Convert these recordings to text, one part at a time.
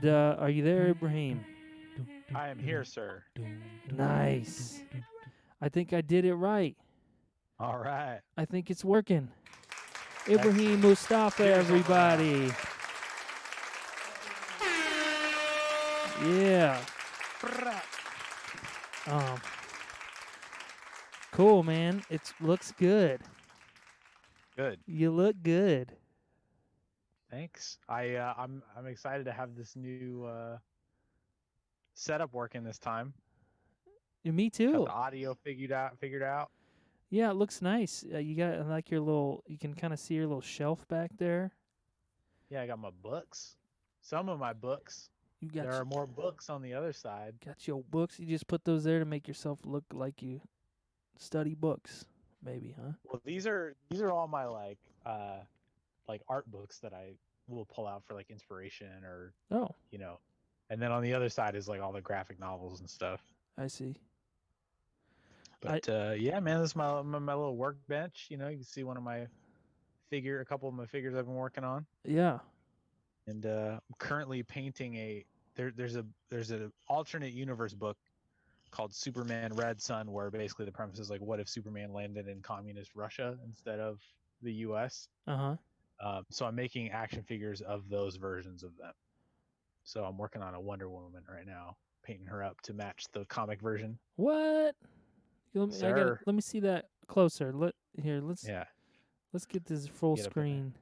And are you there, Ibrahim? I am here, sir. Nice. I think I did it right. All right. I think it's working. Ibrahim Excellent. Moustafa, Cheers all around. everybody. Yeah. Um, cool, man. It looks good. Good. You look good. Thanks. I'm excited to have this new setup working this time. Me Got too. the audio figured out. Yeah, it looks nice. You got like your little. You can kind of see your little shelf back there. Yeah, I got my books. Some of my books. You There got are more books on the other side. got your books. You just put those there to make yourself look like you study books, maybe, huh? Well, these are all my like art books that I will pull out for like inspiration or Oh, you know. And then on the other side is like all the graphic novels and stuff. I see. I But yeah, man, this is my little workbench. You know, you can see a couple of my figures I've been working on, yeah. and I'm currently painting there's an alternate universe book called Superman Red Sun, where basically the premise is like, what if Superman landed in communist Russia instead of the U.S. Uh huh. So I'm making action figures of those versions of them. So I'm working on a Wonder Woman right now, painting her up to match the comic version. What? Sir, Let me see that closer. yeah, Let's get this full get up in there, screen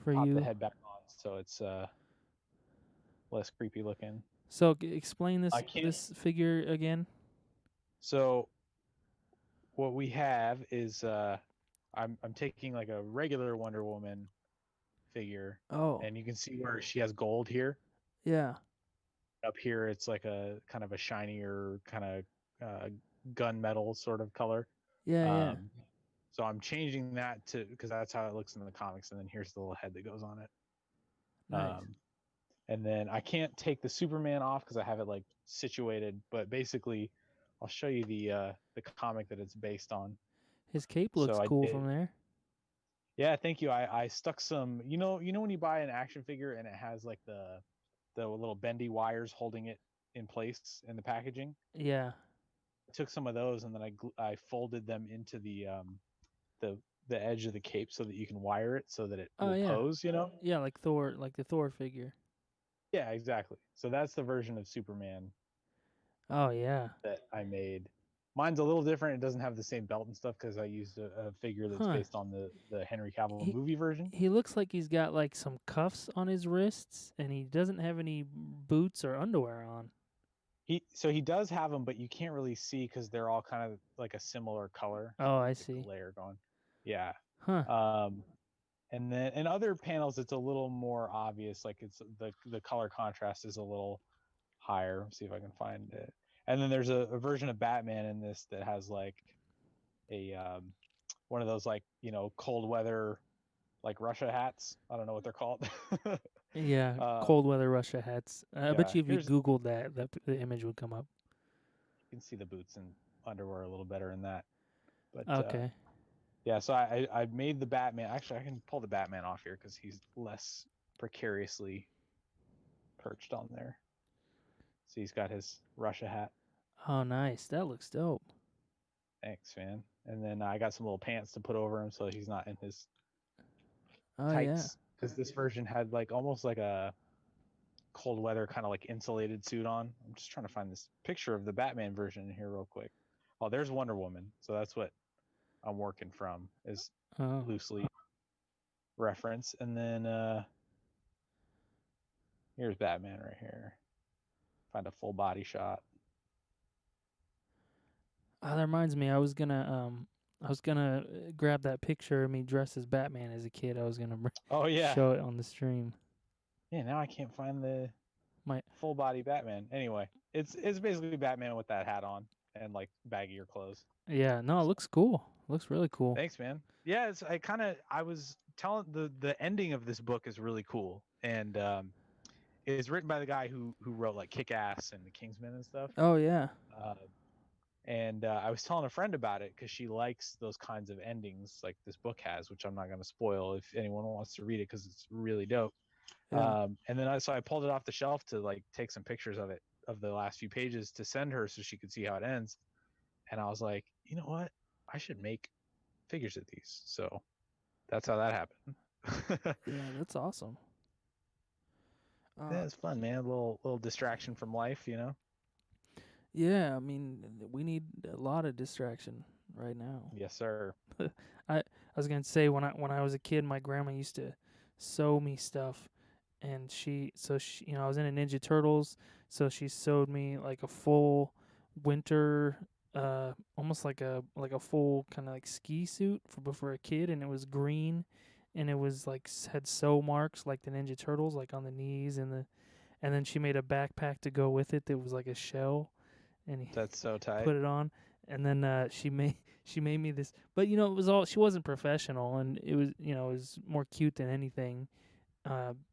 for pop the you. head back on so it's less creepy looking. So explain I can't. this figure again. So what we have is I'm taking like a regular Wonder Woman figure, Oh, and you can see where she has gold here. yeah. Up here, it's like a kind of a shinier kind of gunmetal sort of color. Yeah, yeah. Um, so I'm changing that to because that's how it looks in the comics, and then here's the little head that goes on it. Nice. Um, and then I can't take the Superman off because I have it like situated. But basically, I'll show you the comic that it's based on. His cape looks So I cool did. from there. Yeah, thank you. I stuck some. You know when you buy an action figure and it has like the little bendy wires holding it in place in the packaging. Yeah. I took some of those and then I folded them into the the edge of the cape so that you can wire it so that it Oh will yeah. pose. You know. Yeah, like Thor, like the Thor figure. Yeah, exactly. So that's the version of Superman Oh yeah. that I made. Mine's a little different. It doesn't have the same belt and stuff because I used a figure that's Huh. based on the Henry Cavill He movie version. he looks like he's got like some cuffs on his wrists and he doesn't have any boots or underwear on. He does have them, but you can't really see because they're all kind of like a similar color. Oh, Let me I get the see. layer going. Yeah. Huh. Um, and then in other panels, it's a little more obvious. Like it's the color contrast is a little higher. Let's see if I can find it. And then there's a version of Batman in this that has like a one of those like cold weather like Russia hats. I don't know what they're called. Yeah, um, cold weather Russia hats. I bet yeah, you if you here's you googled that the image would come up. can see the boots and underwear a little better in that. But Okay. yeah, so I made the Batman. Actually, I can pull the Batman off here because he's less precariously perched on there. So he's got his Russia hat. Oh, nice. That looks dope. Thanks, man. And then I got some little pants to put over him so he's not in his Oh yeah. tights because this version had like almost like a cold weather kind of like insulated suit on. I'm just trying to find this picture of the Batman version here real quick. Oh, there's Wonder Woman. So that's what I'm working from is Oh. loosely reference. And then here's Batman right here. Find a full body shot. Oh, that reminds me. I was gonna grab that picture of me dressed as Batman as a kid. I was gonna Oh yeah. show it on the stream. Yeah, now I can't find the My full body Batman. Anyway, it's basically Batman with that hat on and like baggier clothes. Yeah, no, it So looks cool. Looks really cool. thanks, man. Yeah, it's I was telling the ending of this book is really cool. And it's written by the guy who wrote like Kick Ass and the Kingsman and stuff. Oh yeah. Uh, and I was telling a friend about it because she likes those kinds of endings like this book has, which I'm not going to spoil if anyone wants to read it because it's really dope. Yeah. And then so I pulled it off the shelf to like take some pictures of it, of the last few pages, to send her so she could see how it ends. And I was like, you know what? I should make figures of these. So that's how that happened. Yeah, that's awesome. Yeah, Uh, it's fun, man. A little distraction from life, you know. yeah, I mean, we need a lot of distraction right now. Yes, sir. I was gonna say when I was a kid, my grandma used to sew me stuff, and she I was in a Ninja Turtles, so she sewed me like a full winter, almost like a full kind of like ski suit for a kid, and it was green, and it was like had sew marks like the Ninja Turtles, like on the knees and then she made a backpack to go with it that was like a shell, and he That's so tight. put it on, and then she made me this, but it was all, she wasn't professional, and it was it was more cute than anything.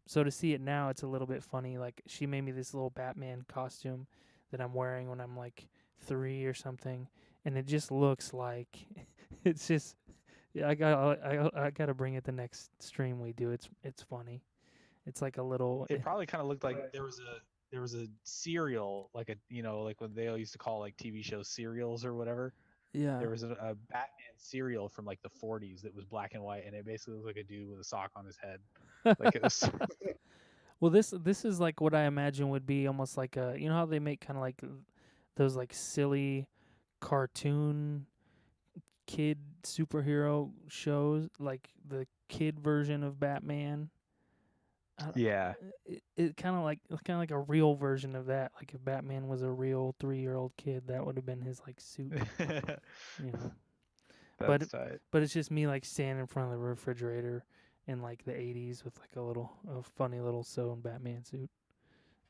So to see it now, it's a little bit funny. Like she made me this little Batman costume that I'm wearing when I'm like 3 or something, and it just looks like it's just yeah. I got to bring it the next stream we do. It's funny. It's like a little It probably kind of looked like there was a serial, like a like what they all used to call like TV shows serials or whatever. yeah. There was a Batman serial from like the 40s that was black and white, and it basically looked like a dude with a sock on his head. Like it was. Well, this is like what I imagine would be almost like a, how they make kind of like those like silly cartoon kid superhero shows, like the kid version of Batman. I, Yeah. it kind of like a real version of that. Like if Batman was a real 3-year-old kid, that would have been his like suit, you know. But That's tight. but it's just me like standing in front of the refrigerator in like the 80s with like a funny little sewn Batman suit.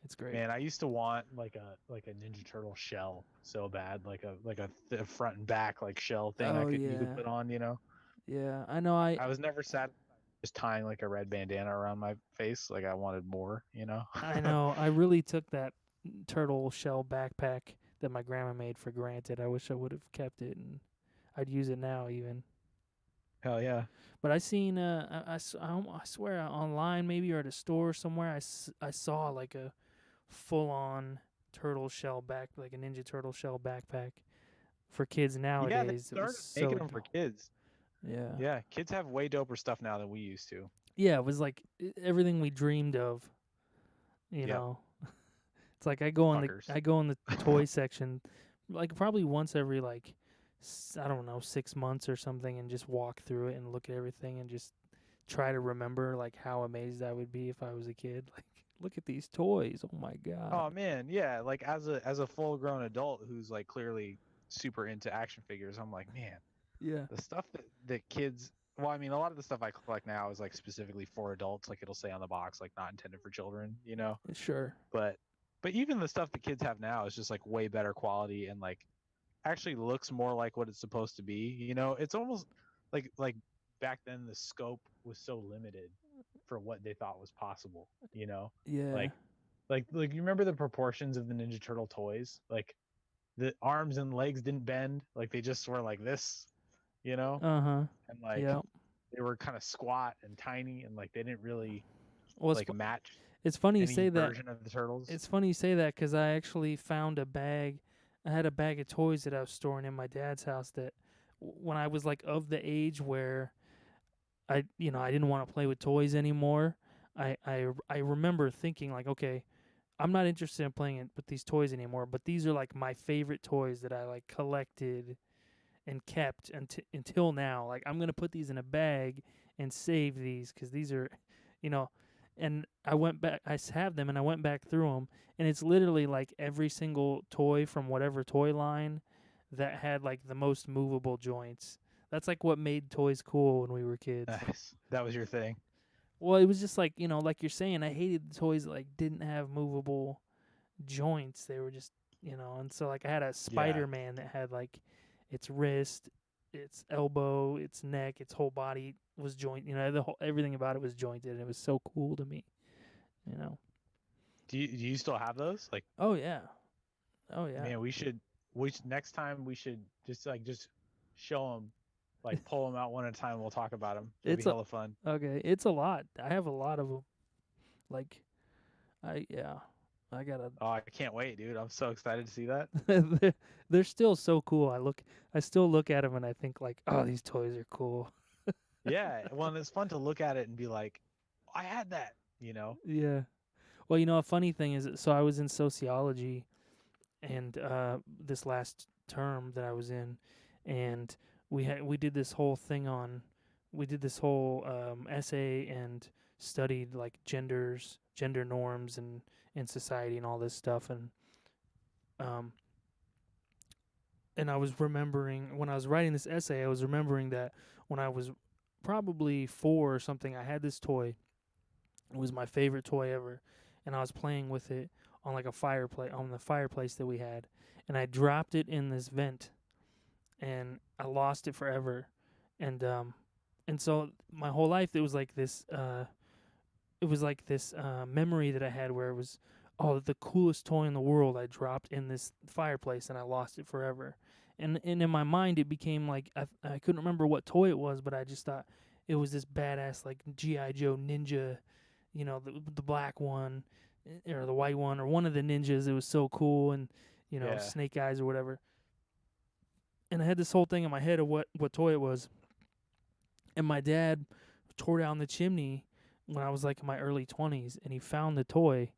It's great. Man, I used to want like a Ninja Turtle shell so bad, like a front and back like shell thing Oh you could yeah. put on, you know. Yeah, I know. I I was never satisfied just tying like a red bandana around my face. Like I wanted more, you know. I know. I really took that turtle shell backpack that my grandma made for granted. I wish I would have kept it, and I'd use it now even. Hell yeah. But I seen I swear online maybe or at a store somewhere I saw like a full on turtle shell back, like a Ninja Turtle shell backpack for kids Yeah, they nowadays. It was started making so them for kids. yeah. Yeah, kids have way doper stuff now than we used to. Yeah, it was like everything we dreamed of, you Yep, know. It's like fuckers. I go in the toy section like probably once every like I don't know, 6 months or something, and just walk through it and look at everything and just try to remember like how amazed I would be if I was a kid. Like look at these toys. Oh my god. Oh man, yeah. Like as a full grown adult who's like clearly super into action figures, I'm like, man, Yeah. the stuff that kids. Well, I mean, a lot of the stuff I collect now is like specifically for adults. Like it'll say on the box, like not intended for children, you know. Sure. But even the stuff that kids have now is just like way better quality and like actually looks more like what it's supposed to be. You know, it's almost like back then the scope was so limited for what they thought was possible. You know, Yeah. like like you remember the proportions of the Ninja Turtle toys? Like the arms and legs didn't bend, like they just were like this. You know, Uh-huh. and like Yeah. they were kind of squat and tiny, and like they didn't really Well, like match it's funny you any say that. version of the turtles. It's funny you say that cuz I actually found a bag. I had a bag of toys that I was storing in my dad's house that when I was like of the age where I didn't want to play with toys anymore. I remember thinking like, okay, I'm not interested in playing with these toys anymore, but these are like my favorite toys that I like collected and kept until now. Like I'm gonna put these in a bag and save these because these are, you know. And I went back. Have them, and I went back through them, and it's literally like every single toy from whatever toy line that had like the most movable joints. That's like what made toys cool when we were kids. Nice, that was your thing. Well, it was just like like you're saying. I hated the toys that like didn't have movable joints. They were just and so like I had a Yeah. Spider Man that had like its wrist, its elbow, its neck, its whole body was joint. The whole everything about it was jointed, and it was so cool to me. You know. Do you still have those? Like, Oh yeah. Oh yeah. man, next time we should just show them, like pull them out one at a time. We'll talk about them. It'll be It's a hella fun. okay. It's a lot. I have a lot of them. Like yeah, I gotta. Oh, I can't wait, dude. I'm so excited to see that. they're still so cool. I still look at them and I think like, oh, these toys are cool. Yeah, well, and it's fun to look at it and be like, I had that, you know? Yeah. Well, a funny thing is, so I was in sociology, and this last term that I was in, and we did this whole thing on, we did this whole essay and studied like gender norms and in society and all this stuff, um, and I was remembering when I was writing this essay, I was remembering that when I was probably 4 or something, I had this toy. It was my favorite toy ever, and I was playing with it on like a fireplace on the fireplace that we had, and I dropped it in this vent, and I lost it forever, and so my whole life it was like this memory that I had where it was, oh, the coolest toy in the world I dropped in this fireplace and I lost it forever. And in my mind it became like I couldn't remember what toy it was, but I just thought it was this badass like GI Joe ninja, the black one, or the white one, or one of the ninjas. It was so cool, and Yeah. Snake Eyes or whatever. And I had this whole thing in my head of what toy it was. And my dad tore down the chimney when I was like in my early 20s, and he found the toy,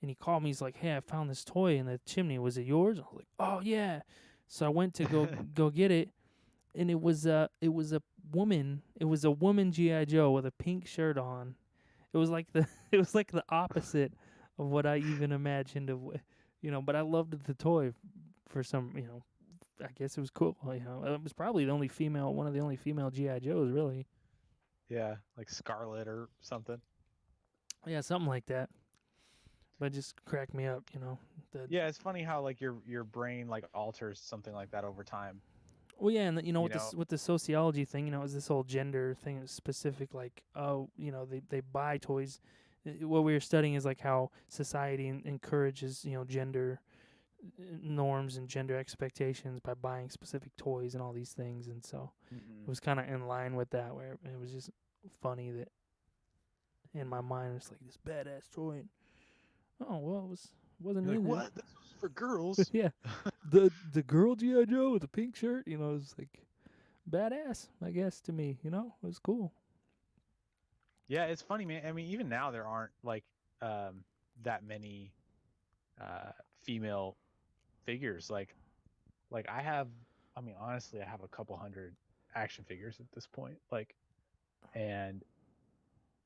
and he called me. He's like, "Hey, I found this toy in the chimney. Was it yours?" I was like, "Oh yeah." So I went to go get it, and it was a woman. It was a woman GI Joe with a pink shirt on. It was like the it was like the opposite of what I even imagined of But I loved the toy for some. I guess it was cool. It was probably one of the only female GI Joes, really. Yeah, like Scarlet or something. Yeah, something like that. But it just cracked me up. The Yeah, it's funny how like your brain like alters something like that over time, Well, yeah, and you with know? this with the sociology thing, it was this whole gender thing that's specific. Like, oh, they buy toys. What we were studying is like how society encourages gender norms and gender expectations by buying specific toys and all these things, and so Hmm. it was kind of in line with that. Where it was just funny that in my mind it's like this badass toy. And, oh well, wasn't You're like, into it. what? This was for girls. Yeah, the girl GI Joe with the pink shirt. It's like badass, I guess, to me. It was cool. Yeah, it's funny, man. I mean, even now there aren't like um that many female figures. Like I have, I mean, honestly, I have a couple hundred action figures at this point. Like, and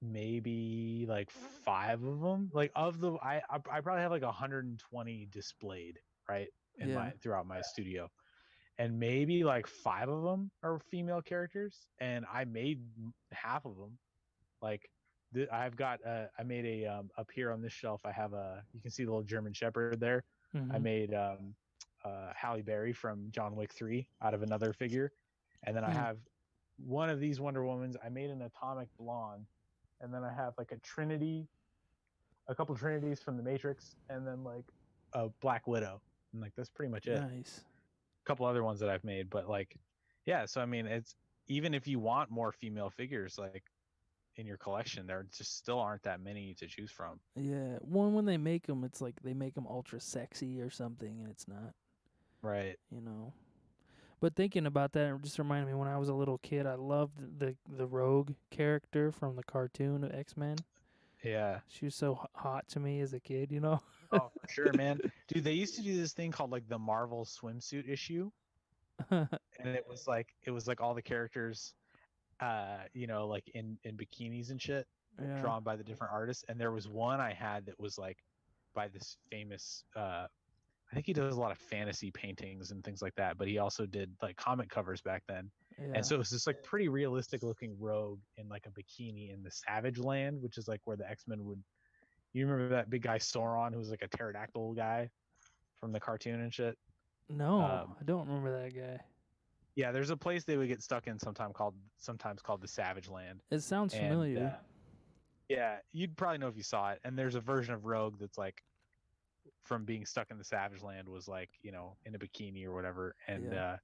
maybe like five of them, like of the, I probably have like 120 displayed, right, in Yeah. my throughout my studio, and maybe like five of them are female characters, and I made half of them. Like, I've got I made a up here on this shelf. I have a, you can see the little German Shepherd there. I Mm-hmm. made Halle Berry from John Wick 3 out of another figure, and then I Mm. have one of these Wonder Womans. I made an Atomic Blonde, and then I have like a Trinity, a couple Trinities from the Matrix, and then like a Black Widow, and like that's pretty much it. Nice. A couple other ones that I've made, but like, yeah. So I mean, it's, even if you want more female figures, like in your collection, there just still aren't that many to choose from. Yeah. When they make them, it's like they make them ultra sexy or something, and it's not. Right. You know. But thinking about that, it just reminded me when I was a little kid, I loved the Rogue character from the cartoon of X-Men. Yeah. She was so hot to me as a kid. Oh, for sure, man. Dude, they used to do this thing called like the Marvel swimsuit issue, and it was like all the characters, like in bikinis and shit, Yeah. drawn by the different artists. And there was one I had that was like by this famous, I think he does a lot of fantasy paintings and things like that, but he also did like comic covers back then. And Yeah. so it was this like pretty realistic looking rogue in like a bikini in the Savage Land, which is like where the X-Men would, you remember that big guy Sauron who was like a pterodactyl guy from the cartoon and shit? No, Um, I don't remember that guy. yeah, there's a place they would get stuck in sometimes called the Savage Land. It sounds And familiar. yeah, you'd probably know if you saw it. And there's a version of Rogue that's like from being stuck in the Savage Land was like, in a bikini or whatever. And Yeah.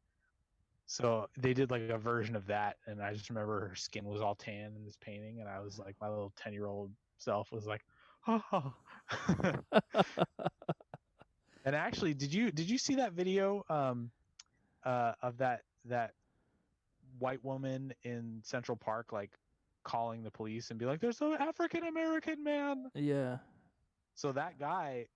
so they did like a version of that, and I just remember her skin was all tan in this painting, and I was like, my little 10-year-old self was like, And actually, did you see that video of that white woman in Central Park like calling the police and be like, "There's an African American man." Yeah. So that guy,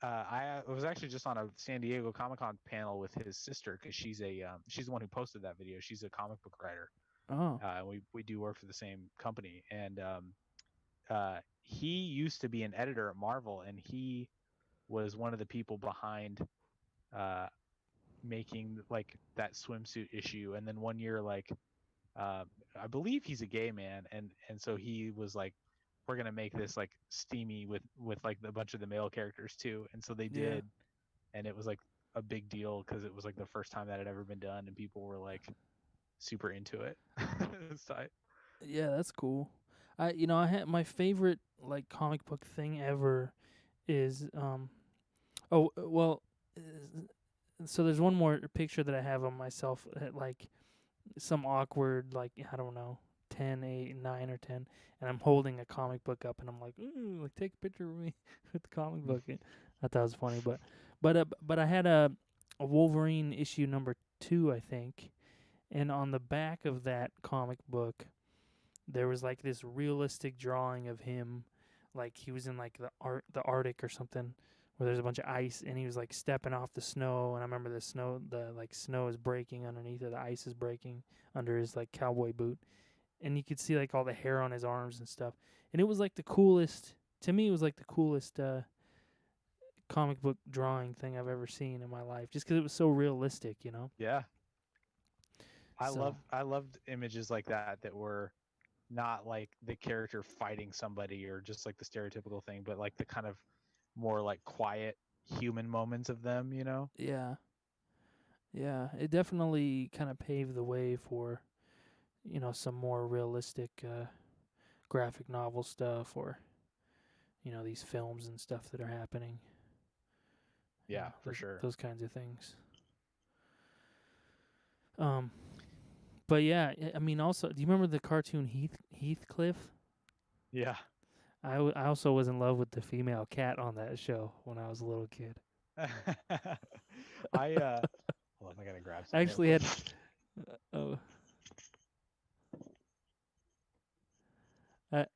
I was actually just on a San Diego Comic Con panel with his sister because she's the one who posted that video. She's a comic book writer. Oh. We do work for the same company, and he used to be an editor at Marvel, and he was one of the people behind uh, making like that swimsuit issue. And then one year, like I believe he's a gay man, and so he was like, we're gonna make this like steamy with like a bunch of the male characters too. And so they Yeah. did, and it was like a big deal because it was like the first time that had ever been done, and people were like super into it. It's tight. Yeah, that's cool. I had my favorite like comic book thing ever is oh well so there's one more picture that I have of myself at like some awkward like I don't know 10, 8, 9 or 10 and I'm holding a comic book up and I'm like ooh like take a picture of me with the comic book. I thought it was funny but I had a Wolverine issue number 2 I think and on the back of that comic book there was like this realistic drawing of him like he was in like the Arctic or something where there's a bunch of ice and he was like stepping off the snow and I remember the like snow is breaking underneath or the ice is breaking under his like cowboy boot and you could see like all the hair on his arms and stuff and it was like the coolest to me it was like the coolest comic book drawing thing I've ever seen in my life just because it was so realistic, you know. Yeah, So I loved images like that were not like the character fighting somebody or just like the stereotypical thing, but like the kind of more like quiet human moments of them, you know? yeah, yeah, it definitely kind of paved the way for some more realistic graphic novel stuff or these films and stuff that are happening. Yeah, for Those sure. those kinds of things. Um, but yeah, I mean, also, do you remember the cartoon Heathcliff? Yeah. I also was in love with the female cat on that show when I was a little kid. I hold on, I gotta grab I something real actually quick. had oh,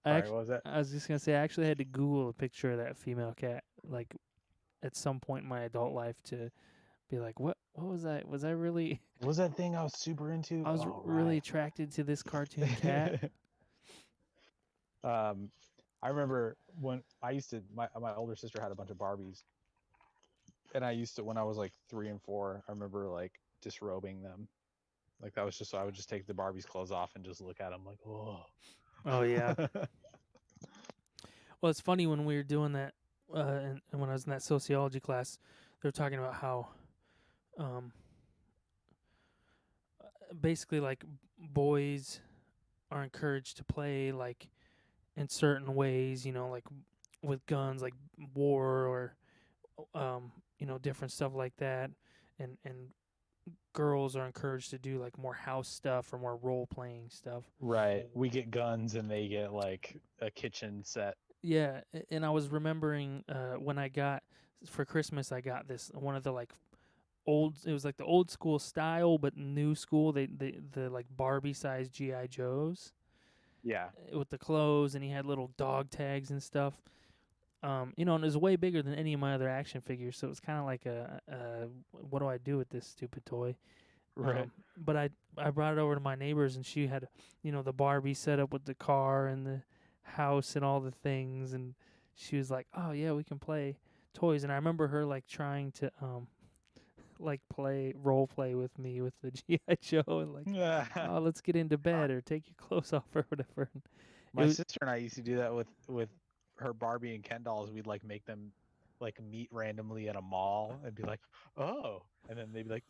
Sorry, what was that? I was just gonna say I actually had to Google a picture of that female cat like at some point in my adult life to be like, what was I? Was I really? What was that thing I was super into? I was Oh, right, really I forgot. attracted to this cartoon cat. um, I remember when I used to my older sister had a bunch of Barbies, and I used to when I was like 3 and 4. I remember like disrobing them. Like that was just so I would just take the Barbie's clothes off and just look at them like, oh. Oh yeah. Well, it's funny when we were doing that, and when I was in that sociology class, they were talking about how, um, basically like boys are encouraged to play like in certain ways, like with guns, like war or different stuff like that, and girls are encouraged to do like more house stuff or more role playing stuff. Right. We get guns and they get like a kitchen set. Yeah, and I was remembering when I got for Christmas I got this one of the like old it was like the old school style but new school the like Barbie sized GI Joes Yeah. with the clothes and he had little dog tags and stuff. And it was way bigger than any of my other action figures, so it was kind of like what do I do with this stupid toy? Right. But I brought it over to my neighbors, and she had, the Barbie set up with the car and the house and all the things, and she was like, "Oh yeah, we can play toys." And I remember her like trying to like play role play with me with the GI Joe and like, "Oh, let's get into bed or take your clothes off or whatever." And it My was sister and I used to do that with her Barbie and Ken dolls. We'd like make them like meet randomly at a mall and be like, "Oh," and then they'd be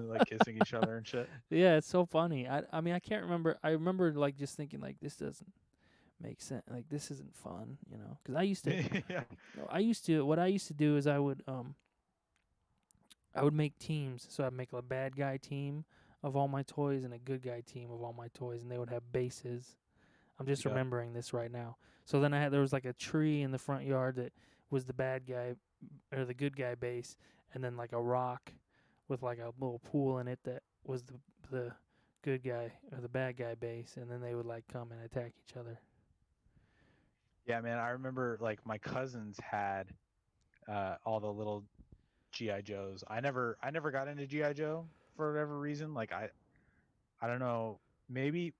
like kissing each other and shit. yeah, it's so funny. I mean I can't remember. I remember like just thinking like this doesn't make sense. Like this isn't fun, because Yeah. what I used to do is I would make teams. So I'd make a bad guy team of all my toys and a good guy team of all my toys, and they would have bases. I'm just Yep. remembering this right now. So then there was like a tree in the front yard that was the bad guy or the good guy base, and then like a rock with like a little pool in it that was the good guy or the bad guy base, and then they would like come and attack each other. Yeah, man, I remember like my cousins had all the little GI Joes. I never got into GI Joe for whatever reason. Like I don't know. Maybe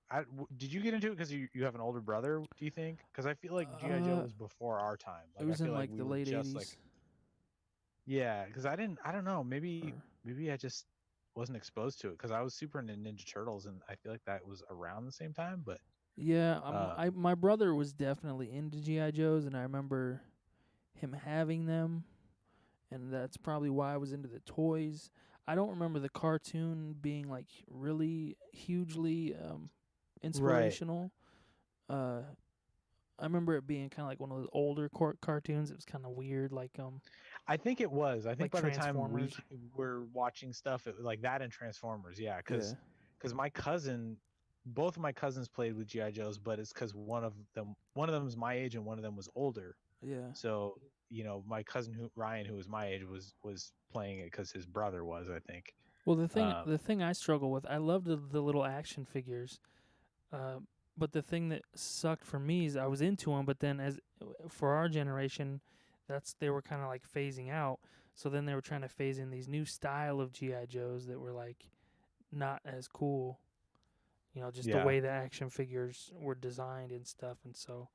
did you get into it because you have an older brother? Do you think? Because I feel like GI Joe Uh, was before our time. it Like I was feel in like like we the were late just like '80s. yeah. Because I didn't. I don't know. Maybe Or maybe I just wasn't exposed to it because I was super into Ninja Turtles and I feel like that was around the same time. But yeah, uh, my brother was definitely into GI Joes, and I remember him having them, and that's probably why I was into the toys. I don't remember the cartoon being like really hugely right. inspirational. Uh, I remember it being kind of like one of those older cartoons. It was kind of weird, I think it was. I think like by the time we Transformers. were watching stuff like that and Transformers, yeah, Yeah, because my cousin, both of my cousins played with GI Joes, but it's because one of them was my age and one of them was older. yeah. So my cousin Ryan, who was my age, was playing it because his brother was, I think. Well, Um, the thing I struggle with, I loved the little action figures. Uh, but the thing that sucked for me is I was into them, but then as for our generation, they were kind of like phasing out. So then they were trying to phase in these new style of GI Joes that were like not as cool. Just the yeah, way the action figures were designed and stuff, and so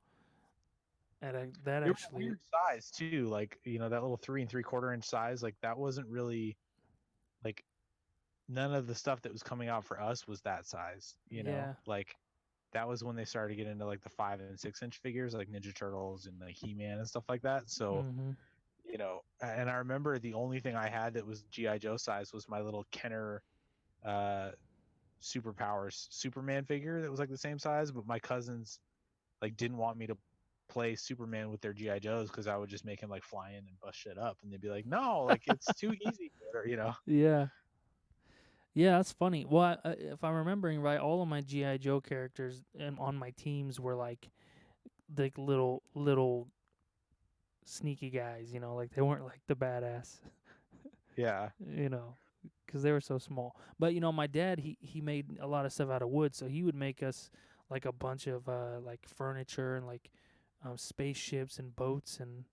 that they were a actually, weird size too. Like that little 3 3/4 inch size. Like that wasn't really like none of the stuff that was coming out for us was that size. yeah, Like that was when they started to get into like the 5 and 6 inch figures like Ninja Turtles and like He-Man and stuff like that. So, mm-hmm, and I remember the only thing I had that was GI Joe size was my little Kenner uh superpowers Superman figure that was like the same size, but my cousins like didn't want me to play Superman with their GI Joes because I would just make him like fly in and bust shit up, and they'd be like, "No, like it's too easy," or. yeah. Yeah, that's funny. Well, if I'm remembering right, all of my GI Joe characters and on my teams were like the little sneaky guys. Like they weren't like the badass. Yeah. You know, because they were so small. But my dad he made a lot of stuff out of wood, so he would make us like a bunch of like furniture and like spaceships and boats and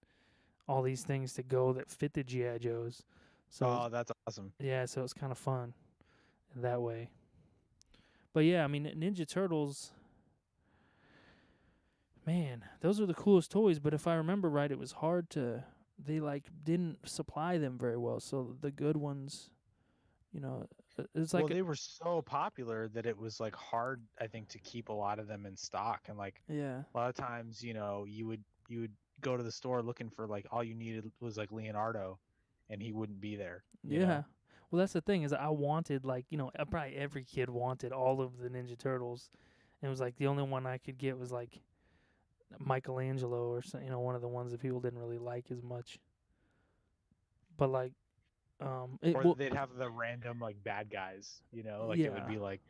all these things to go that fit the GI Joes. So Oh, that's awesome. yeah, so it's kind of fun in that way. But yeah, I mean Ninja Turtles, man, those are the coolest toys. But if I remember right, it was hard to. They like didn't supply them very well, so the good ones, it's Well, like they were so popular that it was like hard, I think, to keep a lot of them in stock. And like yeah, a lot of times, you would go to the store looking for like all you needed was like Leonardo, and he wouldn't be there. yeah. Well, that's the thing is I wanted like probably every kid wanted all of the Ninja Turtles, and it was like the only one I could get was like Michelangelo or one of the ones that people didn't really like as much. But like it Or well they'd have the random like bad guys, like it would yeah, be like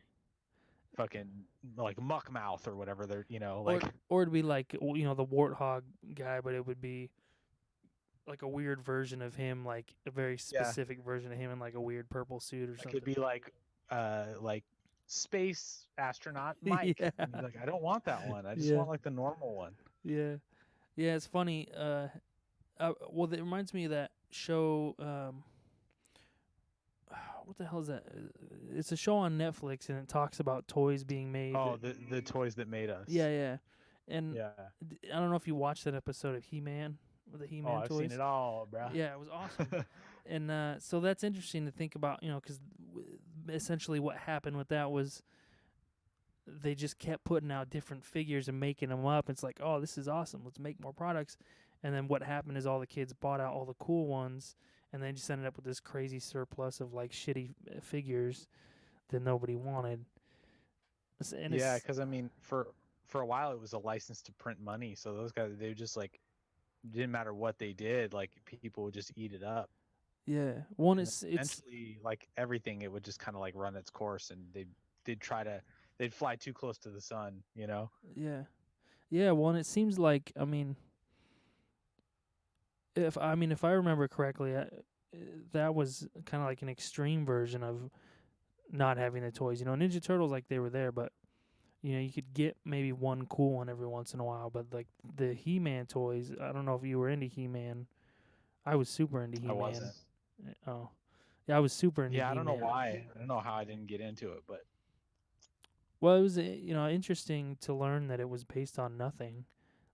fucking like Muckmouth or whatever or like or it'd be like the Warthog guy, but it would be like a weird version of him, like a very yeah, specific version of him in like a weird purple suit or like it'd something. be like space astronaut Mike, Yeah, and you'd be like, I don't want that one. I just yeah, want like the normal one. yeah, yeah. It's funny. Well, it reminds me of that show. What the hell is that? It's a show on Netflix, and it talks about toys being made. Oh, That, the toys that made yeah, us. yeah. And Yeah. I don't know if you watched that episode of He-Man with the Oh, He-Man I've seen toys. it all, bruh. Yeah, it was awesome. And so that's interesting to think about, because essentially what happened with that was they just kept putting out different figures and making them up. It's like, oh, this is awesome. Let's make more products. And then what happened is all the kids bought out all the cool ones, and then just ended up with this crazy surplus of like shitty figures that nobody wanted. And Yeah, it's because I mean, for a while it was a license to print money, so those guys they just like didn't matter what they did, like people would just eat it up, yeah, one and then it's eventually, like everything, it would just kind of like run its course, and they'd try to they'd fly too close to the sun. yeah. Yeah, well, and it seems like, if I remember correctly, that was kind of like an extreme version of not having the toys. Ninja Turtles, like, they were there, but you could get maybe one cool one every once in a while. But like the He-Man toys, I don't know if you were into He-Man. I was super into I He-Man. wasn't. Oh, yeah, I was super into Yeah, I don't know He-Man. why. I don't know how I didn't get into it, but Well, it was interesting to learn that it was based on nothing,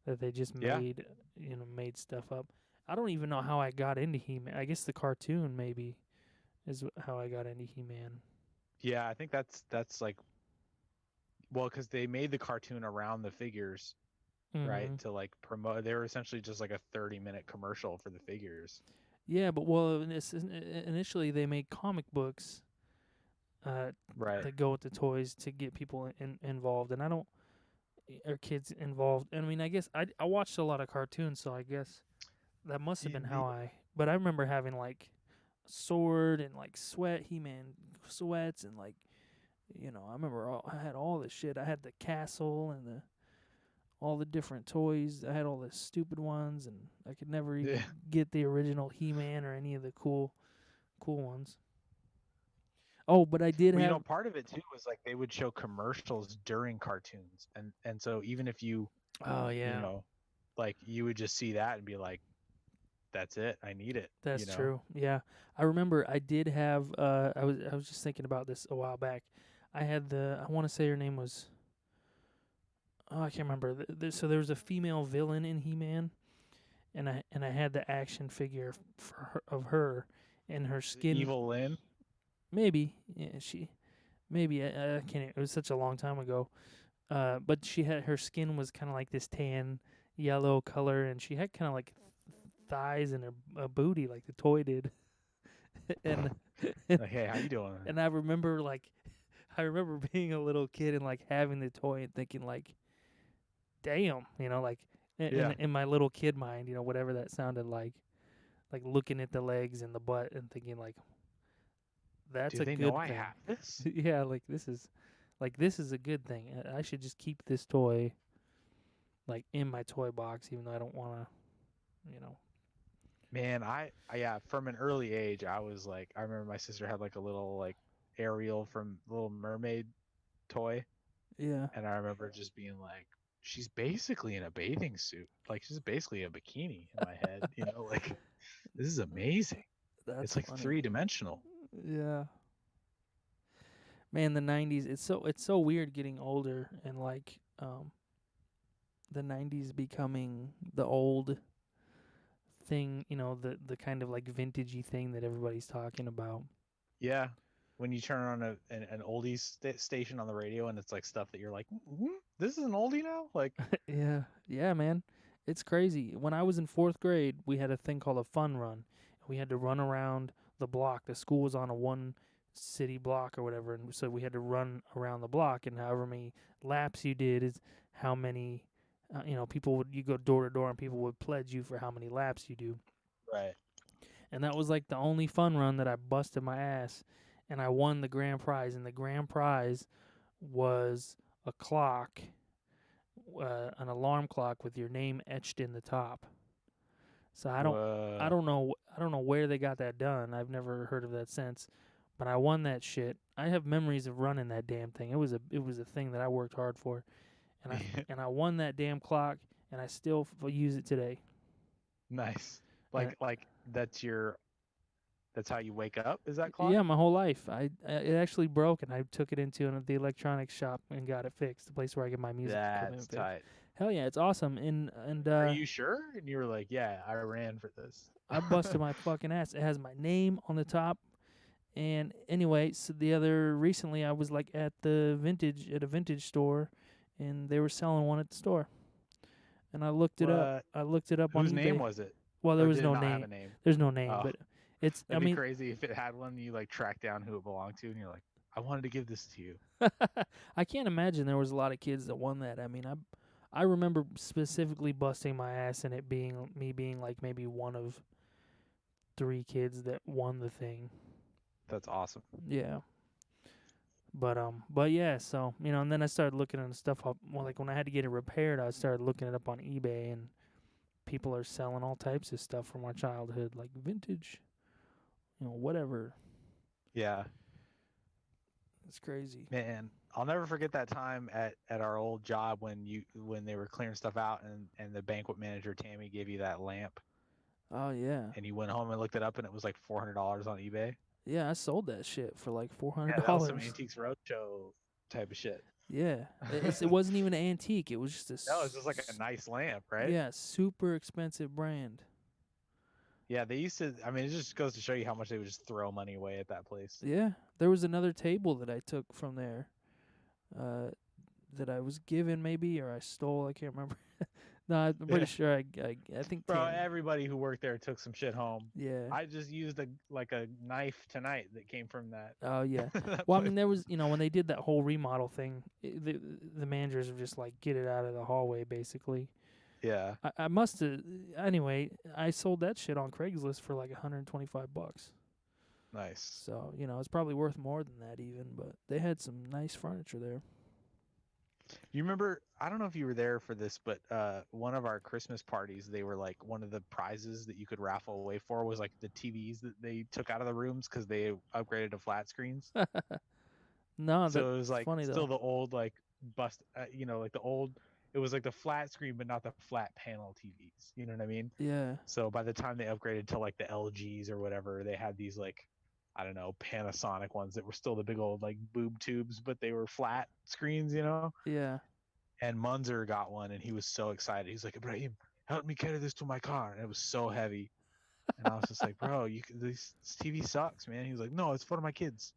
that they just yeah, made stuff up. I don't even know how I got into He-Man. I guess the cartoon maybe is how I got into He-Man. yeah. I think that's like, well, because they made the cartoon around the figures, right? Mhm. To like promote. They were essentially just like a 30-minute commercial for the figures. Yeah, but well, initially they made comic books uh, Right. that go with the toys to get people involved, and I don't or kids involved. I mean, I guess I watched a lot of cartoons, so I guess that must have been how The I. But I remember having like a sword and like He-Man sweats, and like I remember I had all this shit. I had the castle and all the different toys. I had all the stupid ones, and I could never even yeah. get the original He-Man or any of the cool ones. Oh, but I did Well, have. part of it too was like they would show commercials during cartoons, and so even if Oh you yeah, know, like you would just see that and be like, that's it, I need it, that's true. Yeah, I remember I did have. I was just thinking about this a while back. I had I want to say her name was. Oh, I can't remember. So there was a female villain in He-Man, and I had the action figure of her, and her skin. Evil Lynn. Maybe yeah, maybe I can't. It was such a long time ago. But she had her skin was kind of like this tan yellow color, and she had kind of like thighs and a booty like the toy did. and Like, hey, how you doing? and I remember being a little kid and like having the toy and thinking like, damn, like in Yeah. in my little kid mind, whatever that sounded like looking at the legs and the butt and thinking like, that's Do a they know good I thing. have this? Yeah, this is a good thing. I should just keep this toy like in my toy box, even though I don't want to, you know. Man, yeah, from an early age, I was like, I remember my sister had like a little like Ariel from Little Mermaid toy, Yeah, and I remember just being like, she's basically in a bathing suit, like she's basically a bikini in my head, like this is amazing. It's that's like funny. three-dimensional. Yeah, man, the '90s. It's so weird getting older and like the '90s becoming the old thing. The kind of like vintagey thing that everybody's talking about. Yeah, when you turn on an oldies station on the radio and it's like stuff that you're like, this is an oldie now, like Yeah, yeah, man, it's crazy. When I was in fourth grade, we had a thing called a fun run. We had to run around the block. The school was on a one city block or whatever, and so we had to run around the block. And however many laps you did is how many. People would you go door to door and people would pledge you for how many laps you do. right. And that was like the only fun run that I busted my ass, and I won the grand prize. And the grand prize was a clock, an alarm clock with your name etched in the top. So I Whoa. don't know, where they got that done. I've never heard of that since, but I won that shit. I have memories of running that damn thing. It was a thing that I worked hard for, and I won that damn clock, and I still use it today. Nice. And Like that's how you wake up, is that clock? yeah, my whole life, it actually broke, and I took it into the electronics shop and got it fixed. The place where I get my music That's equipment fixed. tight. Hell yeah, it's awesome. And Are you sure? And you were like, yeah, I ran for this. I busted my fucking ass. It has my name on the top. And anyway, so recently I was like at a vintage store, and they were selling one at the store. And I looked it up. What? I looked it up on Whose name eBay. was it? Well, there Or was did it no not have name. a name? There's no name, Oh, but it's. I that'd be mean, crazy if it had one and you like tracked down who it belonged to and you're like, I wanted to give this to you. I can't imagine there was a lot of kids that won that. I mean, I remember specifically busting my ass and it being me being like maybe one of three kids that won the thing. That's awesome. Yeah. But yeah, so and then I started looking at stuff up. Well, like when I had to get it repaired, I started looking it up on eBay, and people are selling all types of stuff from our childhood, like vintage, whatever. Yeah, It's crazy. man, I'll never forget that time at our old job when they were clearing stuff out and the banquet manager Tammy gave you that lamp Oh yeah, and you went home and looked it up and it was like $400 on eBay. yeah. I sold that shit for like four hundred Yeah, that was some dollars. Antiques Roadshow type of shit. Yeah, it wasn't even an antique. It was just a No, it's just like a nice lamp, right? yeah, super expensive brand. Yeah, they used to. I mean, it just goes to show you how much they would just throw money away at that place. Yeah, there was another table that I took from there, uh, that I was given maybe or I stole. I can't remember. No, I'm pretty Yeah, sure I think bro. Tammy. Everybody who worked there took some shit home. Yeah. I just used a knife tonight that came from that Oh yeah. that Well, I place. mean, there was when they did that whole remodel thing, the managers were just like, get it out of the hallway, basically. Yeah, I must have. Anyway, I sold that shit on Craigslist for like $125. nice. So it's probably worth more than that even. But they had some nice furniture there. You remember? I don't know if you were there for this, but one of our Christmas parties, they were like one of the prizes that you could raffle away for was like the TVs that they took out of the rooms because they upgraded to flat screens. No, So it was that's like funny still though. the old like like the old. It was like the flat screen, but not the flat panel TVs. You know what I mean? Yeah, So by the time they upgraded to like the LGs or whatever, they had these like I don't know Panasonic ones that were still the big old like boob tubes, but they were flat screens. yeah. And Munzer got one, and he was so excited. He's like, Ibrahim, help me carry this to my car, and it was so heavy. And I was just like, bro, this TV sucks, man. He was like, no, it's for my kids.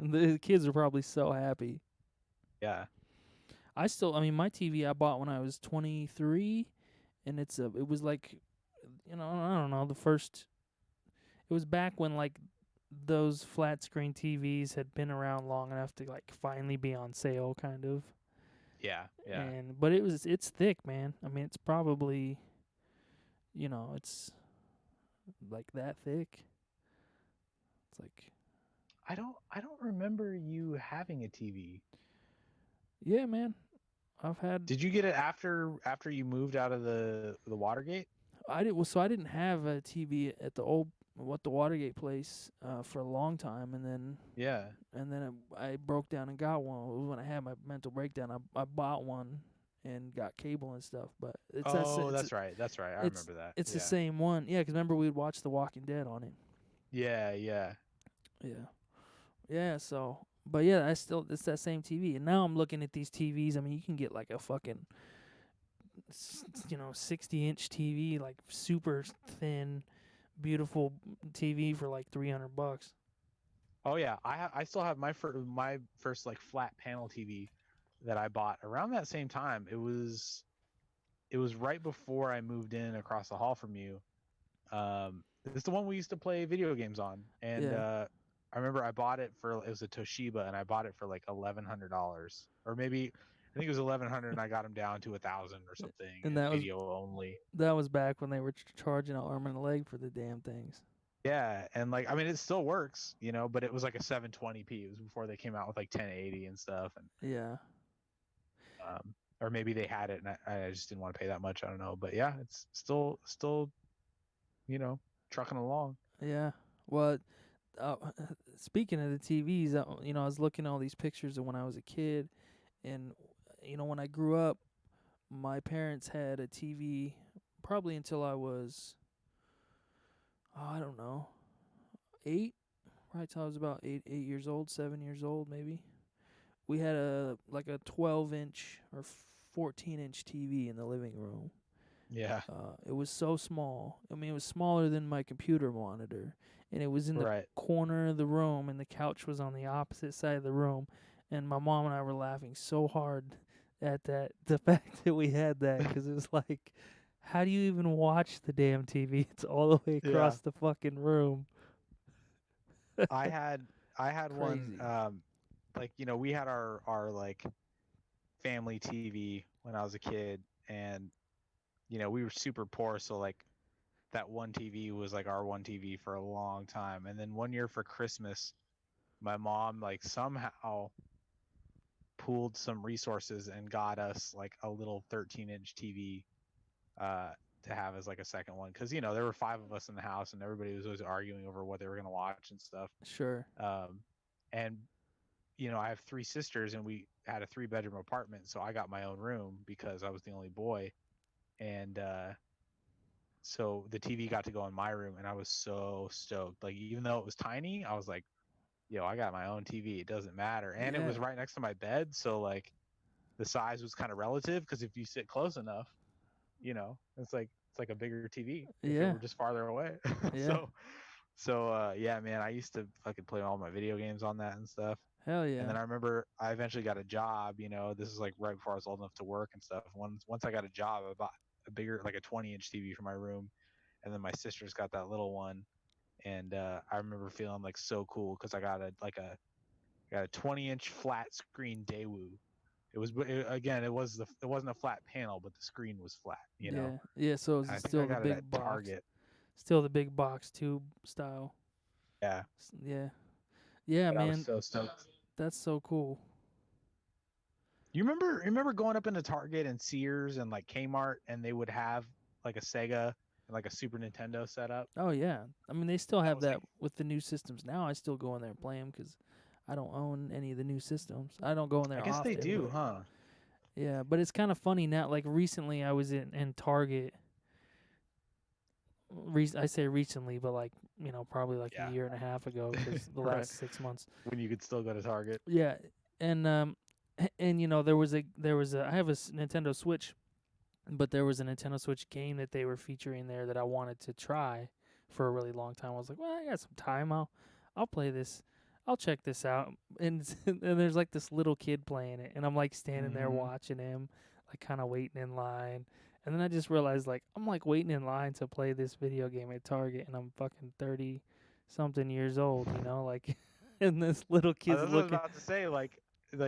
The kids are probably so happy. Yeah, I mean, my TV I bought when I was 23, and it was like, I don't know, the first. It was back when like those flat screen TVs had been around long enough to like finally be on sale, kind of. yeah. And but it's thick, man. I mean, it's probably it's like that thick. It's like I don't remember you having a TV. yeah, man. I've had Did you get it after you moved out of the Watergate? I didn't have a TV at the Watergate place for a long time, and then Yeah. I broke down and got one. It was when I had my mental breakdown. I bought one and got cable and stuff, but Oh, that's right. That's right. I it's remember that. it's the Yeah. same one. Yeah, 'cause remember we'd watch The Walking Dead on it. Yeah, yeah. Yeah, yeah. So, but yeah, it's that same TV. And now I'm looking at these TVs. I mean, you can get like a fucking 60-inch TV, like super thin, beautiful TV for like $300. Oh yeah, I still have my first like flat panel TV that I bought around that same time. It was right before I moved in across the hall from you. It's the one we used to play video games on, and Yeah, I remember I bought it for it was a Toshiba, and I bought it for like $1,100, or maybe I think it was 1,100, and I got them down to 1,000 or something, and and video only. that was back when they were charging an arm and a leg for the damn things. Yeah, and like I mean, it still works, but it was like a 720p. It was before they came out with like 1080 and stuff, and Yeah, or maybe they had it, and I just didn't want to pay that much. I don't know, but yeah, it's still you know trucking along. yeah. Well, uh, speaking of the TVs, I was looking at all these pictures of when I was a kid, and when I grew up, my parents had a TV probably until I was, I don't know, 8, right till I was about 8 years old, 7 years old maybe. We had a 12-inch or 14-inch TV in the living room. Yeah, It was so small. I mean, it was smaller than my computer monitor, and it was in the right. corner of the room, and the couch was on the opposite side of the room. And my mom and I were laughing so hard at that, the fact that we had that, because it was like, how do you even watch the damn TV? It's all the way Yeah, across the fucking room. I had I had one. Crazy. Like we had our like family TV when I was a kid, and we were super poor, so like that one TV was like our one TV for a long time. And then one year for Christmas, my mom like somehow pooled some resources and got us like a little 13-inch TV uh to have as like a second one, because there were five of us in the house and everybody was always arguing over what they were going to watch and stuff. Sure. And I have three sisters and we had a three-bedroom apartment, so I got my own room because I was the only boy. And so the TV got to go in my room and I was so stoked. Like, even though it was tiny, I was like, yo, I got my own TV. It doesn't matter. And it was Yeah. right next to my bed, so like the size was kind of relative, because if you sit close enough, it's like a bigger TV if it Yeah. were just farther away. Yeah. So yeah, man, I used to fucking play all my video games on that and stuff. Hell And yeah. then I remember I eventually got a job. This is like right before I was old enough to work and stuff. Once I got a job, I bought a bigger, like a 20-inch TV for my room, and then my sister's got that little one. And I remember feeling like so cool because I got a 20-inch flat screen Daewoo. Again, it wasn't a flat panel, but the screen was flat. Yeah. Yeah. So I it's think I still the got it at big box, Target. still the big box tube style. Yeah, Yeah. Yeah, but I was man. so stoked. That's so cool. You remember going up into Target and Sears and like Kmart, and they would have like a Sega and like a Super Nintendo setup. Oh yeah. I mean, they still That have was that like, with the new systems now. I still go in there and play them because I don't own any of the new systems. I don't go in I there guess they often, do, but huh? yeah. But it's kind of funny now. Like recently, I was in Target. I say recently, but like probably like a Yeah. year and a half ago because the Right. last 6 months. When you could still go to Target. Yeah, and there was a I have a Nintendo Switch, but there was a Nintendo Switch game that they were featuring there that I wanted to try for a really long time. I was like, well, I got some time. I'll play this. I'll check this out. And and there's like this little kid playing it, and I'm like standing there Mm-hmm. watching him, like kind of waiting in line. And then I just realized like I'm like waiting in line to play this video game at Target, and I'm fucking 30 something years old, like and this little kid's That's what I was looking. about to say. Like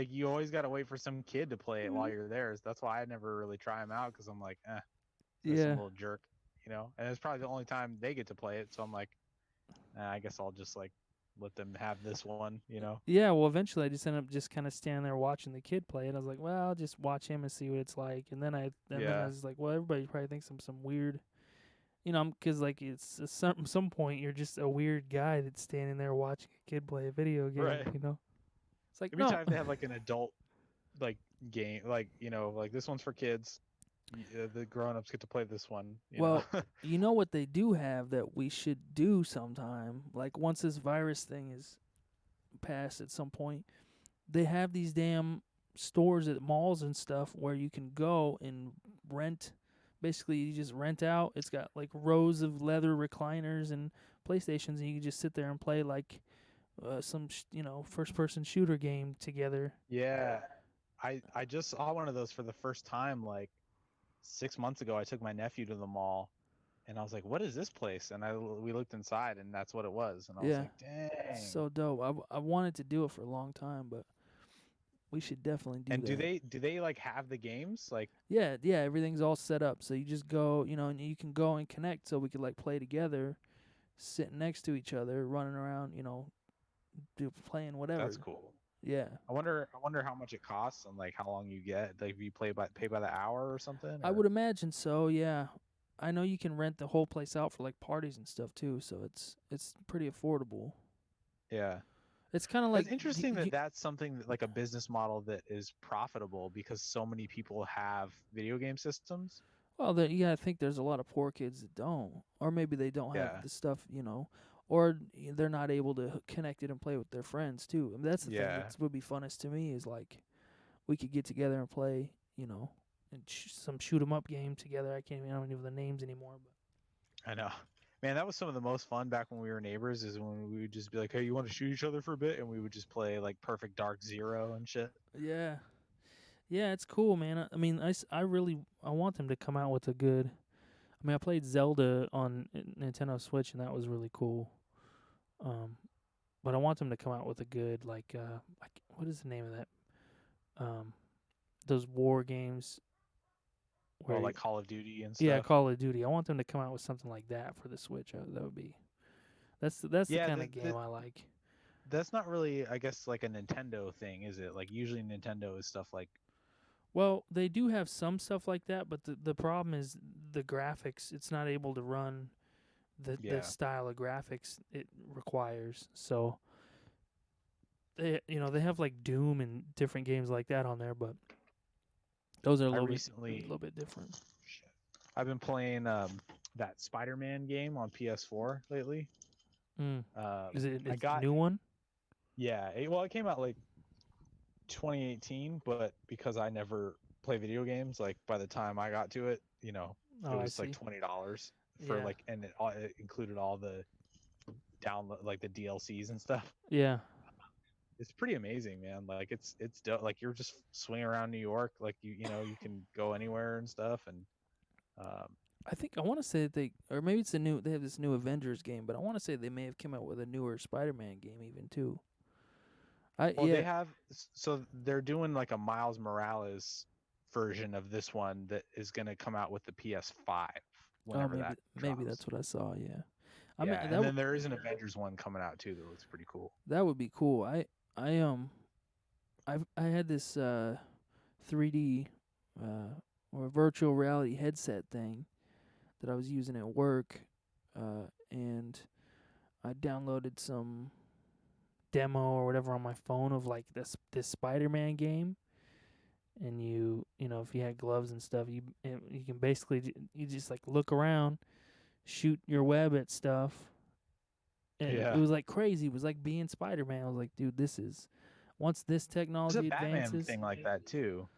you always got to wait for some kid to play it while Mhm. you're there. That's why I never really try them out, because I'm like, there's some Yeah. little jerk, And it's probably the only time they get to play it. So I'm like, I guess I'll just like let them have this one. Yeah, well, eventually I just ended up just kind of standing there watching the kid play it. I was like, well, I'll just watch him and see what it's like. And then I Yeah. was like, well, everybody probably thinks I'm some weird, because like it's some point you're just a weird guy that's standing there watching a kid play a video game. Right. It's like Every no. time they have like an adult like game, like like this one's for kids. The grown-ups get to play this one. Well, you know what they do have that we should do sometime? Like once this virus thing is passed at some point, they have these damn stores at malls and stuff where you can go and rent. Basically, you just rent out. It's got like rows of leather recliners and PlayStations, and you can just sit there and play like some first-person shooter game together. Yeah. I just saw one of those for the first time like 6 months ago. I took my nephew to the mall, and I was like, "What is this place?" And we looked inside, and that's what it was. And I was Yeah, like, "Dang!" so dope. I wanted to do it for a long time, but we should definitely do And do that. they like have the games? Like, Yeah, yeah, everything's all set up. So you just go, and you can go and connect so we could like play together, sitting next to each other, running around, playing that's whatever. cool. Yeah. I wonder how much it costs and like how long you get. Like, if you pay by the hour or something, I or would imagine so, yeah. I know you can rent the whole place out for like parties and stuff too, so it's pretty affordable. yeah. It's kind of That's like interesting that that's something that, like, a business model that is profitable, because so many people have video game systems. well, you gotta think there's a lot of poor kids that don't, or maybe they don't have Yeah. the stuff, or they're not able to connect it and play with their friends too. I mean, that's the thing Yeah. that would be funnest to me is like we could get together and play, and some shoot 'em up game together. I don't even know the names anymore, but I know. Man, that was some of the most fun back when we were neighbors, is when we would just be like, "Hey, you want to shoot each other for a bit?" And we would just play like Perfect Dark Zero and shit. yeah, yeah, it's cool, man. I mean, I really I want them to come out with a good. I mean, I played Zelda on Nintendo Switch, and that was really cool. Um, but I want them to come out with a good what is the name of that? Um, those war games Well, where like Call of Duty and yeah, stuff. Call of Duty. I want them to come out with something like that for the Switch. That would be that's the Yeah, kind of game I like. that's not really, I guess, like a Nintendo thing, is it? Like usually Nintendo is stuff like, Well, they do have some stuff like that, but the problem is the graphics. It's not able to run the yeah. style of graphics it requires. So they have like Doom and different games like that on there, but those are a I little recently, bit different. shit, I've been playing that Spider-Man game on PS4 lately. Mm. Um, Is it? I It's the got, new one. yeah, well, it came out like 2018, but because I never play video games, like by the time I got to it, it Oh, I was like see. $20 for Yeah. like, and it included all the download, like the DLCs and stuff. Yeah. It's pretty amazing, man. Like it's dope. Like you're just swinging around New York, like you can go anywhere and stuff, and um, I think I want to say that or maybe it's a new. They have this new Avengers game, but I want to say they may have come out with a newer Spider-Man game even too. well, they Yeah. have, so they're doing like a Miles Morales version of this one that is going to come out with the PS5 Oh, whenever that maybe drops. that's what I saw. Yeah. I mean Yeah, and then there is an Avengers one coming out too that looks pretty cool. that would be cool. I I had this 3D or virtual reality headset thing that I was using at work, and I downloaded some demo or whatever on my phone of like this Spider-Man game, and if you had gloves and stuff, you can basically you just like look around, shoot your web at stuff, and it Yeah, was like crazy. It was like being Spider-Man. I was like, dude, this is once this there's a technology Batman advances, thing like that too.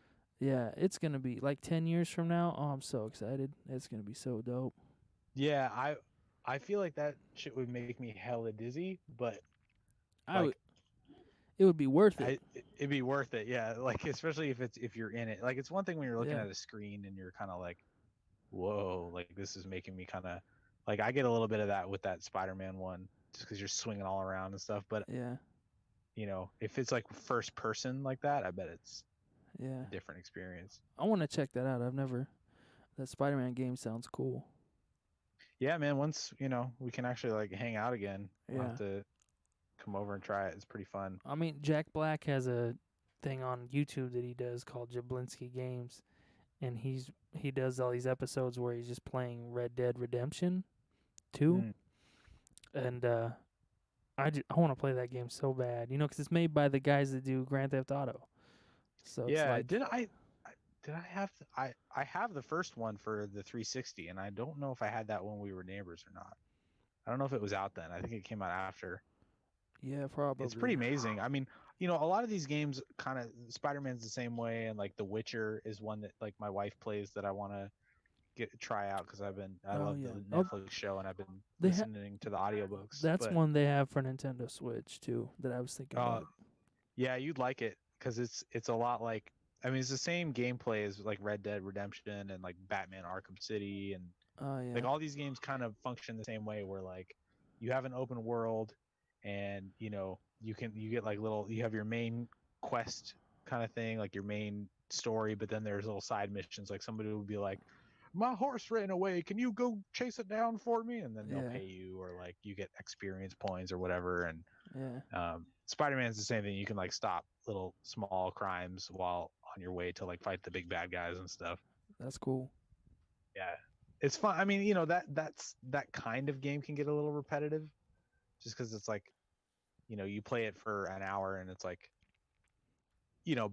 yeah, it's gonna be like 10 years from now. Oh, I'm so excited. It's gonna be so dope. Yeah, I feel like that shit would make me hella dizzy, but I would. like It would be worth it. it'd be worth it. Yeah, like especially if you're in it. Like it's one thing when you're looking Yeah. at a screen and you're kind of like, whoa, like this is making me kind of like I get a little bit of that with that Spider-Man one, just because you're swinging all around and stuff. But Yeah. if it's like first person like that, I bet it's Yeah. a different experience. I want to check that out. I've never. That Spider-Man game sounds cool. Yeah, man. Once we can actually like hang out again, we'll have Yeah. to come over and try it. It's pretty fun. I mean, Jack Black has a thing on YouTube that he does called Jablinski Games, and he does all these episodes where he's just playing Red Dead Redemption 2, Mm. and I want to play that game so bad, 'cause it's made by the guys that do Grand Theft Auto. So it's Yeah, like, did I have I have the first one for the 360, and I don't know if I had that when we were neighbors or not. I don't know if it was out then. I think it came out after. yeah, It's pretty probably. amazing. I mean, a lot of these games kind of Spider-Man's the same way, and like The Witcher is one that like my wife plays that I want to get try out because I Oh love the yeah. Oh, Netflix show and I've been they ha- listening to the audiobooks. that's But one they have for Nintendo Switch too that I was thinking uh, about. yeah, you'd like it because it's a lot like, I mean, it's the same gameplay as like Red Dead Redemption and like Batman Arkham City, and Oh like yeah. all these games kind of function the same way where like you have an open world, and you get like you have your main quest kind of thing, like your main story, but then there's little side missions, like somebody will be like, my horse ran away, can you go chase it down for me, and then they'll Yeah. pay you, or like you get experience points or whatever. And Yeah. Spider-Man's the same thing. You can like stop little small crimes while on your way to like fight the big bad guys and stuff. That's cool. Yeah, it's fun. I mean, that kind of game can get a little repetitive, just because it's like, you play it for an hour and it's like,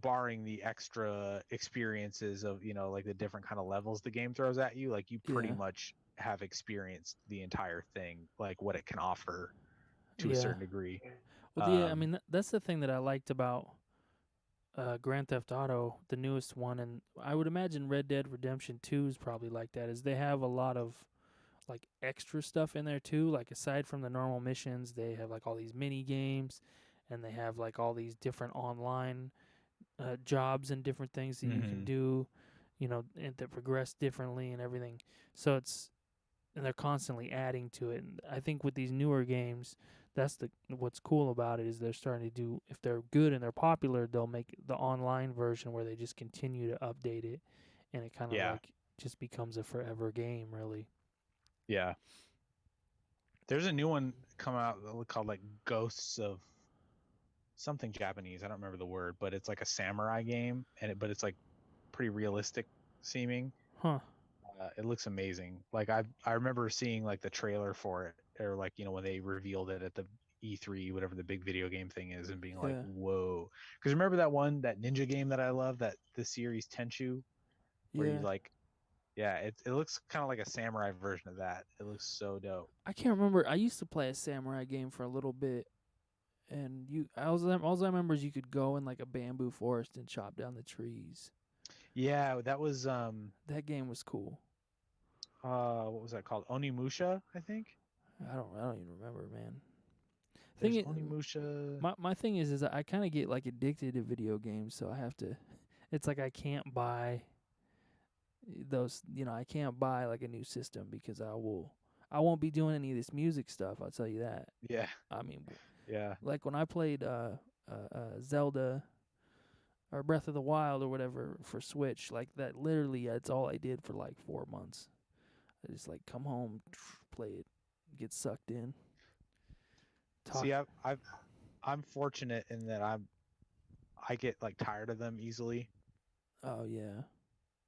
barring the extra experiences of like the different kind of levels the game throws at you, like you pretty Yeah. much have experienced the entire thing, like what it can offer to a Yeah. certain degree. Well, yeah. I Um, mean, that's the thing that I liked about Grand Theft Auto, the newest one, and I would imagine Red Dead Redemption 2 is probably like that. Is they have a lot of like extra stuff in there too. Like aside from the normal missions, they have like all these mini games, and they have like all these different online jobs and different things that you can mhm. do, and that progress differently and everything. So and they're constantly adding to it. And I think with these newer games, that's what's cool about it is they're starting to do, if they're good and they're popular, they'll make the online version where they just continue to update it, and it kind of Yeah, like just becomes a forever game, really. yeah. There's a new one come out called like Ghosts of something Japanese. I don't remember the word, but it's like a samurai game, but it's like pretty realistic seeming. Huh. It looks amazing. Like I remember seeing like the trailer for it, or like when they revealed it at the E3, whatever the big video game thing is, and being like, Yeah. whoa. Because remember that ninja game that I love, that the series Tenchu, where you Yeah. like, yeah, it looks kind of like a samurai version of that. It looks so dope. I can't remember. I used to play a samurai game for a little bit, and all I remember is you could go in like a bamboo forest and chop down the trees. Yeah, that was That game was cool. what was that called? Onimusha, I think. I don't even remember, man. Thing There's is, Onimusha. my thing is I kind of get like addicted to video games, so I have to. It's like I can't buy those. I can't buy like a new system because I won't be doing any of this music stuff. I'll tell you that. Yeah, I mean, yeah, like when I played Zelda or Breath of the Wild or whatever for Switch, like that literally that's all I did for like 4 months. I just like come home, play it, get sucked in, talk. See, I'm fortunate in that I get like tired of them easily. Oh yeah,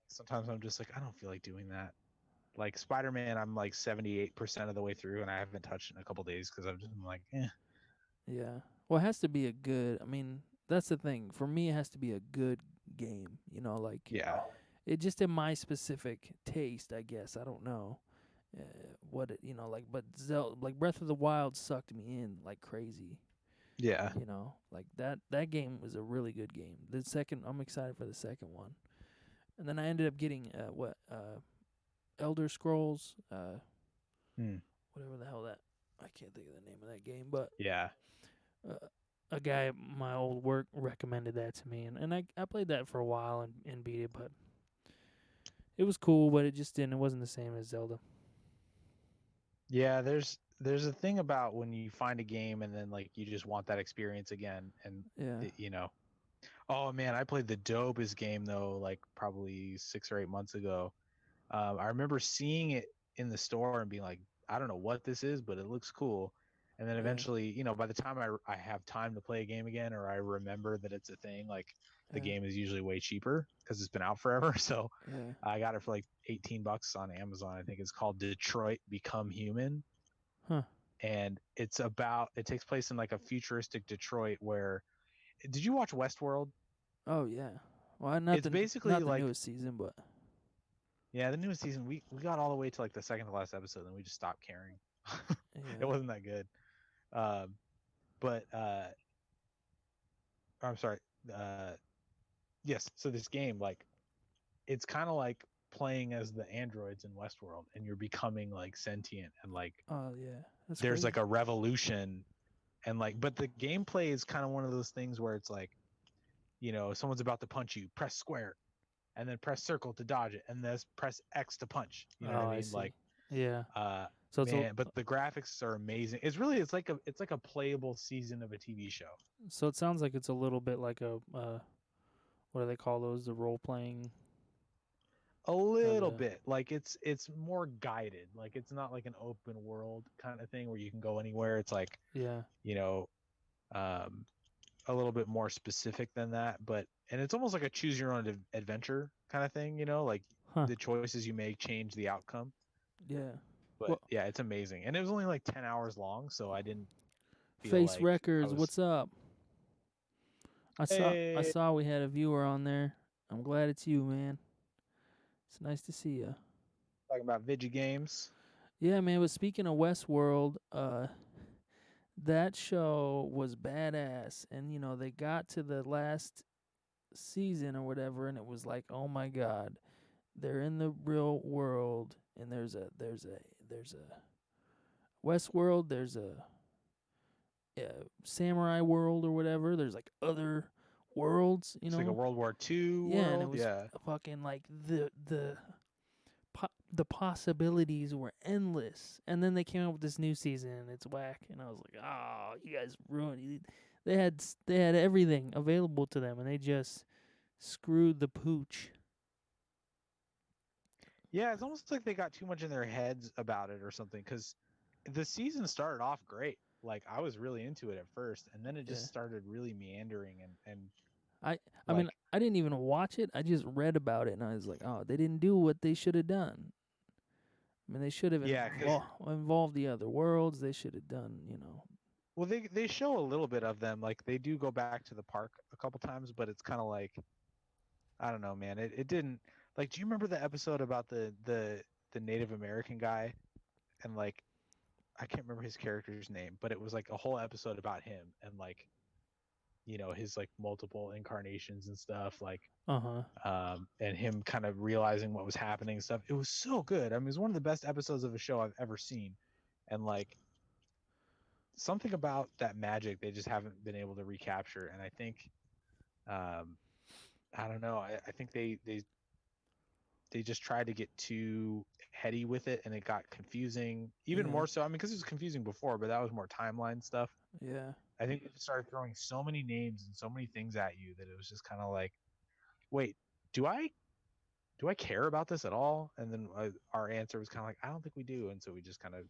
Sometimes I'm just like, I don't feel like doing that. Like Spider-Man, I'm like 78% of the way through, and I haven't touched it in a couple days because I'm like, eh. yeah. Well, it has to be a good. I mean, that's the thing. For me, it has to be a good game. Like Yeah, it just in my specific taste, I guess. I don't know what it. Like, but like Breath of the Wild sucked me in like crazy. yeah, Like that game was a really good game. The second, I'm excited for the second one. And then I ended up getting Elder Scrolls, hmm. whatever the hell that. I can't think of the name of that game, but Yeah, uh, a guy at my old work recommended that to me, and I played that for a while and beat it, but it was cool, but it just didn't. It wasn't the same as Zelda. yeah. There's a thing about when you find a game and then like you just want that experience again, and Yeah, Oh man, I played the dopest game though, like probably 6 or 8 months ago. I remember seeing it in the store and being like, I don't know what this is, but it looks cool. And then yeah, eventually, by the time I have time to play a game again, or I remember that it's a thing, like the yeah, game is usually way cheaper because it's been out forever. So yeah. I got it for like $18 on Amazon. I think it's called Detroit Become Human. Huh. And it takes place in like a futuristic Detroit where, did you watch Westworld? Oh yeah. Well, It's basically not the like, newest season, but yeah, the newest season, we got all the way to like the second to last episode and we just stopped caring. It yeah. wasn't that good. Um, but I'm sorry. Uh, yes. So this game, like, it's kind of like playing as the androids in Westworld, and you're becoming like sentient, and like Oh yeah. That's there's crazy. like a revolution, and like, but the gameplay is kind of one of those things where it's like, someone's about to punch you, press square, and then press circle to dodge it, and then press X to punch. You know what I Oh, I mean? see. Like, Yeah. uh, So man, but the graphics are amazing. It's like a playable season of a TV show. it sounds like it's a little bit like a what do they call those? The role playing A or little the bit, like it's more guided, like it's not like an open world kind of thing where you can go anywhere. It's like, yeah. you know um a little bit more specific than that, and it's almost like a choose your own adventure kind of thing, like Huh. the choices you make change the outcome. Yeah. But Well, yeah, it's amazing, and it was only like 10 hours long, so I didn't feel Face like I Records, was. what's up? I Hey, saw we had a viewer on there. I'm glad it's you, man. It's nice to see you. talking about video games. Yeah, man. But speaking of Westworld, that show was badass, and they got to the last season or whatever, and it was like, oh my god, they're in the real world, and there's a Westworld, there's a samurai world or whatever. There's like other worlds, It's like a World War II Yeah, and it world. was Yeah. fucking like the possibilities were endless. And then they came out with this new season, and it's whack. And I was like, oh, you guys ruined it. They had everything available to them, and they just screwed the pooch. Yeah, it's almost like they got too much in their heads about it or something, because the season started off great. like I was really into it at first, and then it just Yeah. started really meandering and I I mean, like I didn't even watch it. I just read about it, and I was like, oh, they didn't do what they should have done. I mean, they should have yeah, because involved the other worlds. They should have done, well they show a little bit of them. Like they do go back to the park a couple times, but it's kind of like I don't know, man. It didn't like. Do you remember the episode about the Native American guy and like I can't remember his character's name, but it was like a whole episode about him and like his like multiple incarnations and stuff like uh huh. and him kind of realizing what was happening and stuff. It was so good. I mean, it was one of the best episodes of a show I've ever seen, and like something about that magic they just haven't been able to recapture. And I think um, I don't know. I think they just tried to get too heady with it, and it got confusing. Even Yeah. more so. I mean, because it was confusing before, but that was more timeline stuff. Yeah. I think they just started throwing so many names and so many things at you that it was just kind of like, wait, do I care about this at all? And then our answer was kind of like, I don't think we do, and so we just kind of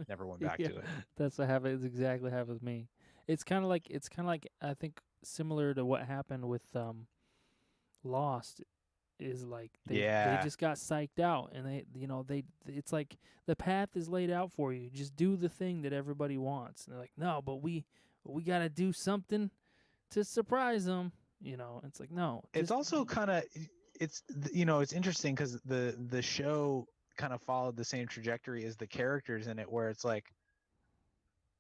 never went back Yeah. to it. That's what happened. It's exactly happened with me. It's kind of like I think similar to what happened with Lost. Is like they Yeah, just got psyched out, and they it's like the path is laid out for you. Just do the thing that everybody wants. And they're like, no, but we got to do something to surprise them. It's like, no, it's just also kind of it's interesting because the show kind of followed the same trajectory as the characters in it, where it's like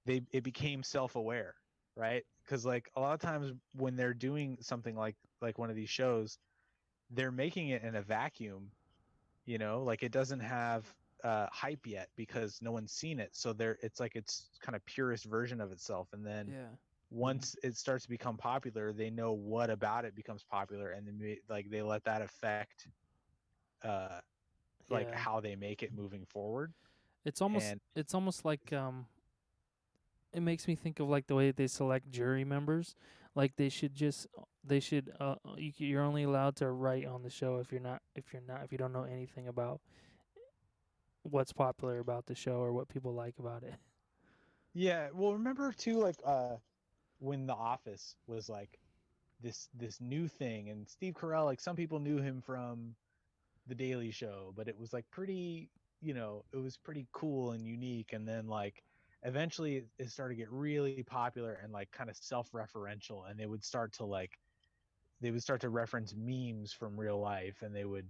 it became self-aware, right? Because like a lot of times when they're doing something like one of these shows, they're making it in a vacuum, like it doesn't have hype yet because no one's seen it, so it's like it's kind of purest version of itself, and then yeah, once it starts to become popular, they know what about it becomes popular, and then like they let that affect uh like yeah. how they make it moving forward. It's And almost like it makes me think of like the way they select jury members. Like you're only allowed to write on the show if you don't know anything about what's popular about the show or what people like about it. yeah, well, remember too, like when The Office was like this new thing, and Steve Carell, like some people knew him from The Daily Show, but it was like pretty, it was pretty cool and unique. And then like eventually it started to get really popular and like kind of self-referential, and they would start to reference memes from real life, and they would,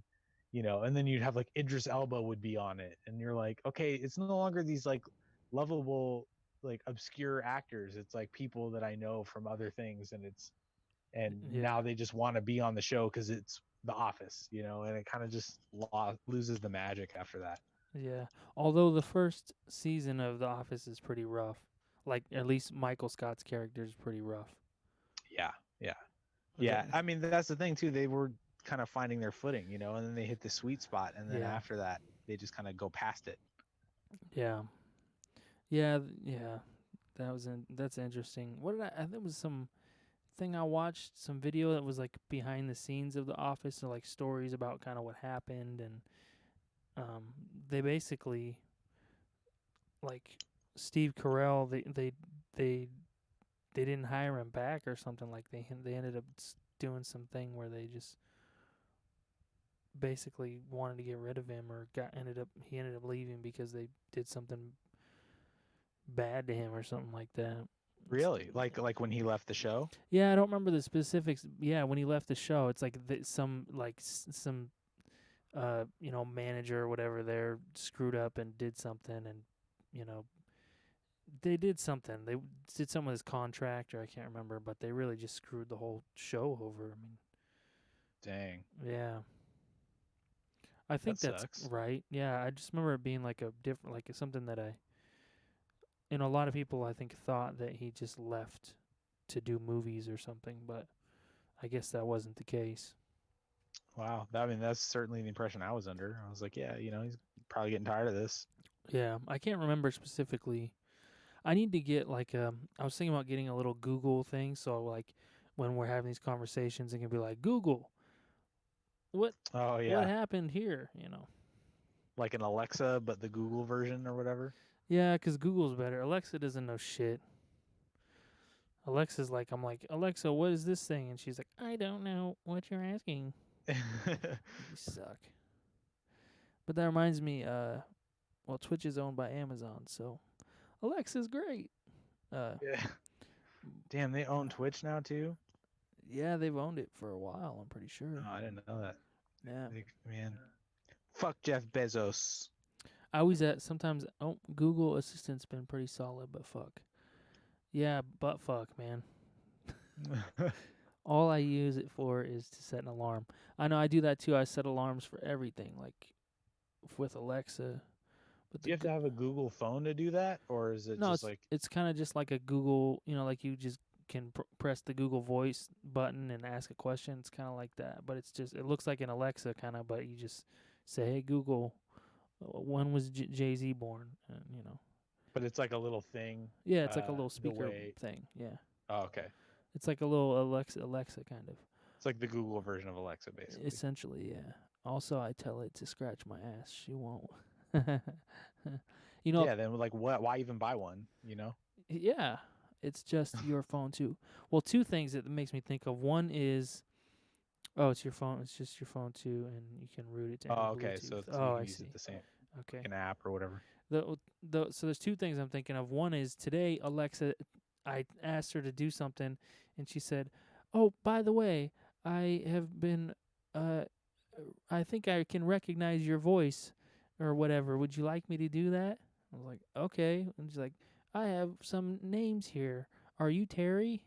and then you'd have like Idris Elba would be on it, and you're like, okay, it's no longer these like lovable like obscure actors. It's like people that I know from other things, and now Yeah. they just want to be on the show because it's The Office, and it kind of just loses the magic after that. Yeah. Although the first season of The Office is pretty rough. Like at least Michael Scott's character is pretty rough. Yeah, yeah, The yeah. I mean, that's the thing too. They were kind of finding their footing, and then they hit the sweet spot, and then yeah. after that, they just kind of go past it. Yeah. Yeah, yeah. That's interesting. What did I think it was some thing I watched, some video that was like behind the scenes of The Office, or like stories about kind of what happened, and um they basically like Steve Carell they they didn't hire him back or something. Like they ended up doing something where they just basically wanted to get rid of him, or got ended up he ended up leaving because they did something bad to him or something like that. Really, like when he left the show. Yeah, I don't remember the specifics. Yeah, when he left the show, it's like some like some manager or whatever there screwed up and did something, and you know they did something. They did something with his contract, or I can't remember, but they really just screwed the whole show over. I mean, Dang, yeah. I that think that's sucks. right. Yeah, I just remember it being like a different, like something that a lot of people I think thought that he just left to do movies or something, but I guess that wasn't the case. Wow, I mean that's certainly the impression I was under. I was like, yeah, he's probably getting tired of this. Yeah, I can't remember specifically. I need to get like I was thinking about getting a little Google thing, so like when we're having these conversations, it can be like Google, what Oh what yeah, happened here? like an Alexa, but the Google version or whatever. Yeah, 'cause Google's better. Alexa doesn't know shit. Alexa's like, I'm like, Alexa, what is this thing? And she's like, I don't know what you're asking. You suck. But that reminds me, well, Twitch is owned by Amazon, so Alexa's great. Uh, Yeah. Damn, they own Twitch now too? yeah, they've owned it for a while. I'm pretty Oh, sure. I didn't know that. Yeah, Man, fuck Jeff Bezos. I always sometimes. Oh, Google Assistant's been pretty solid, but fuck. Yeah, but fuck, man. All I use it for is to set an alarm. I know I do that too. I set alarms for everything, like with Alexa. But Do you have to have a Google phone to do that, or is it no, just it's like? it's kind of just like a Google. Like you just can press the Google Voice button and ask a question. It's kind of like that, but it looks like an Alexa kind of, but you just say, "Hey Google, when was Jay Z born?" And. But it's like a little thing. Yeah, it's like a little The speaker way. thing. Yeah, Oh, okay. it's like a little Alexa kind of. It's like the Google version of Alexa, basically. Essentially, yeah. Also, I tell it to scratch my ass. She won't. you know, Yeah. Then like, what? Why even buy one? yeah. It's just your phone too. Well, two things that makes me think of. One is, oh, it's your phone. It's just your phone too, and you can root it to any Oh, okay. Bluetooth. So you Oh, can I use it see. the same Okay. like an app or whatever. So there's two things I'm thinking of. One is today Alexa, I asked her to do something, and she said, "Oh, by the way, I have been, I think I can recognize your voice, or whatever. Would you like me to do that?" I was like, "Okay." And she's like, "I have some names here. Are you Terry?"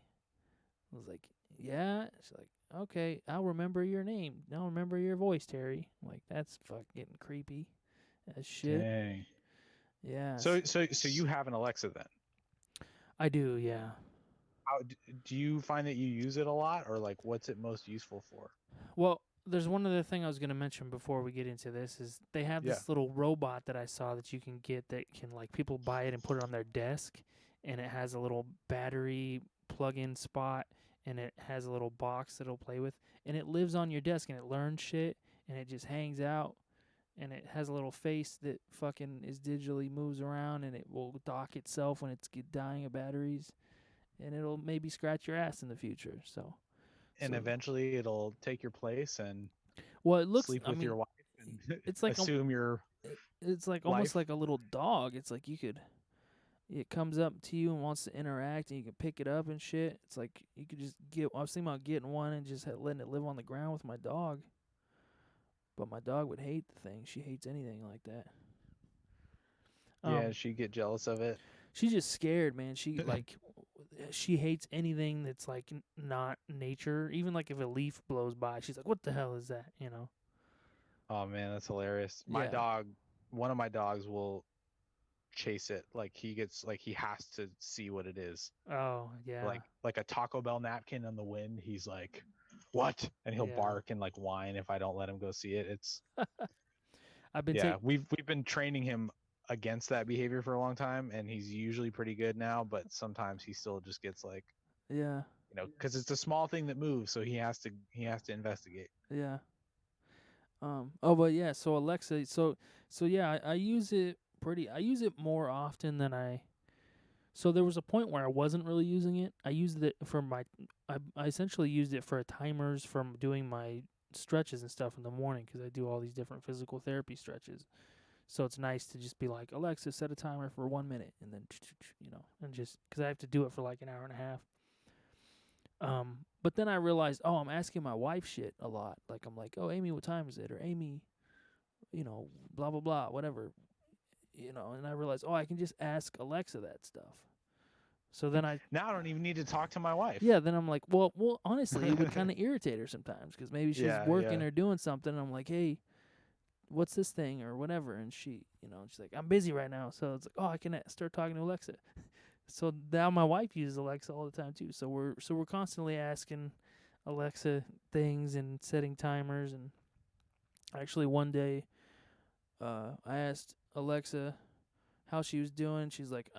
I was like, "Yeah." She's like, "Okay, I'll remember your name. I'll remember your voice, Terry." I'm like, that's fucking creepy as shit. Dang. Yes, So you have an Alexa then? I do. Yeah. Do you find that you use it a lot, or like what's it most useful for? Well, there's one other thing I was going to mention before we get into this is they have Yeah. this little robot that I saw that you can get that can like people buy it and put it on their desk, and it has a little battery plug-in spot, and it has a little box that it'll play with, and it lives on your desk and it learns shit, and it just hangs out, and it has a little face that fucking is digitally moves around, and it will dock itself when it's dying of batteries, and it'll maybe scratch your ass in the future. So And so eventually it'll take your place and well, it looks. sleep I with mean, your wife and it's like assume your it's like almost life. like a little dog. It's like you could. It comes up to you and wants to interact, and you can pick it up and shit. It's like you could just get. I was thinking about getting one and just letting it live on the ground with my dog. But my dog would hate the thing. She hates anything like that. Yeah, Um, she get jealous of it. she's just scared, man. She hates anything that's like not nature. Even like if a leaf blows by, she's like, "What the hell is that?" You know? Oh man, that's hilarious. Yeah. One of my dogs will chase it. Like he has to see what it is. Oh yeah. Like a Taco Bell napkin on the wind. He's like, "What?" And he'll Yeah. bark and like whine if I don't let him go see it. It's I've been Yeah, taking. we've been training him against that behavior for a long time, and he's usually pretty good now. But sometimes he still just gets like, Yeah. because it's a small thing that moves, so he has to investigate. Yeah. Oh, but yeah, so Alexa, so yeah, I use it I use it more often than so there was a point where I wasn't really using it. I used it for I essentially used it for timers from doing my stretches and stuff in the morning because I do all these different physical therapy stretches. So it's nice to just be like, Alexa, set a timer for 1 minute, and then, and just because I have to do it for like an hour and a half. But then I realized, oh, I'm asking my wife shit a lot. Like I'm like, oh, Amy, what time is it? Or Amy, blah blah blah, whatever, And I realized, oh, I can just ask Alexa that stuff. So then Now I don't even need to talk to my wife. yeah, then I'm like, well, honestly, it would kind of irritate her sometimes because maybe she's Yeah, working yeah, or doing something. And I'm like, hey, what's this thing or whatever, and she's like, I'm busy right now. So it's like, oh, I can start talking to Alexa. So now my wife uses Alexa all the time too. So we're constantly asking Alexa things and setting timers. And actually, one day, I asked Alexa how she was doing. She's like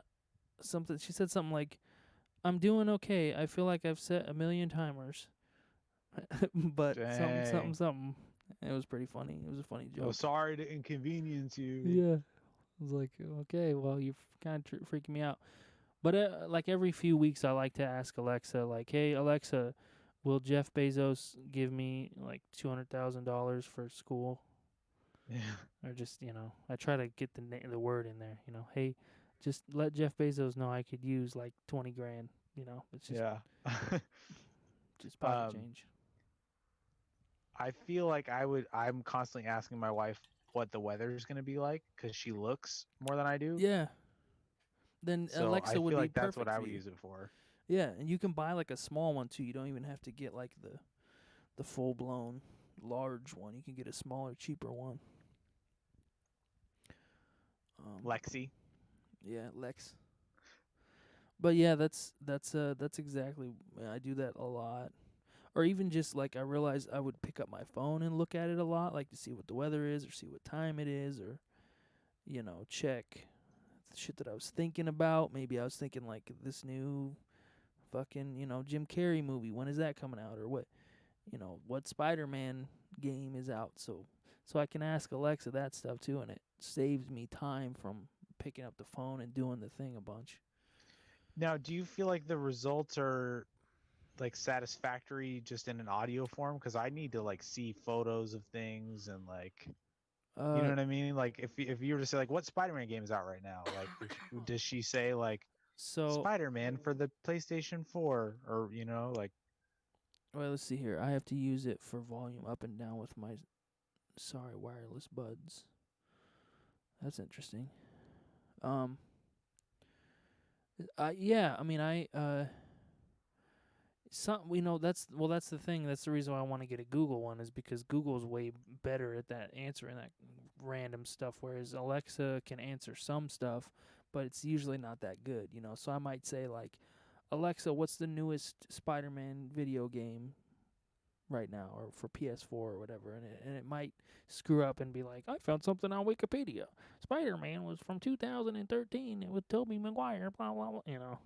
something. She said something like, "I'm doing okay. I feel like I've set a million timers." But something, something, dang. something. It was pretty funny. It was a funny Oh, joke. sorry to inconvenience you. Yeah. was like, okay, well, you're kind of freaking me out. But like every few weeks, I like to ask Alexa, like, hey, Alexa, will Jeff Bezos give me like $200,000 for school? Yeah. Or just, I try to get the word in there. Hey, just let Jeff Bezos know I could use like 20 grand. It's just Yeah. just pocket um, change. I feel like I'm constantly asking my wife what the weather is going to be like because she looks more than I do. Yeah. Then So I Alexa would feel be like that's what perfect I for would you. use it for. Yeah, and you can buy like a small one too. You don't even have to get like the full blown large one. You can get a smaller, cheaper one. Um, Lexi. yeah, Lex. But yeah, that's exactly. I do that a lot. Or even just like I realized I would pick up my phone and look at it a lot, like to see what the weather is or see what time it is, or check the shit that I was thinking about. Maybe I was thinking like this new fucking Jim Carrey movie. When is that coming out? Or what Spider-Man game is out? So I can ask Alexa that stuff too, and it saves me time from picking up the phone and doing the thing a bunch. Now, do you feel like the results are like satisfactory just in an audio form? Because I need to like see photos of things and like, you know Uh, what I mean? Like if you were to say like what Spider-Man game is out right now, like does she say like so Spider-Man for the PlayStation 4 or like well, let's see here. I have to use it for volume up and down with my wireless buds. That's interesting. Um, yeah, I mean, that's the thing. That's the reason why I want to get a Google one is because Google's way better at that answering that random stuff, whereas Alexa can answer some stuff, but it's usually not that good. So I might say like, Alexa, what's the newest Spider-Man video game right now, or for PS4 or whatever, and it might screw up and be like, I found something on Wikipedia. Spider-Man was from 2013 with Tobey Maguire, blah blah blah.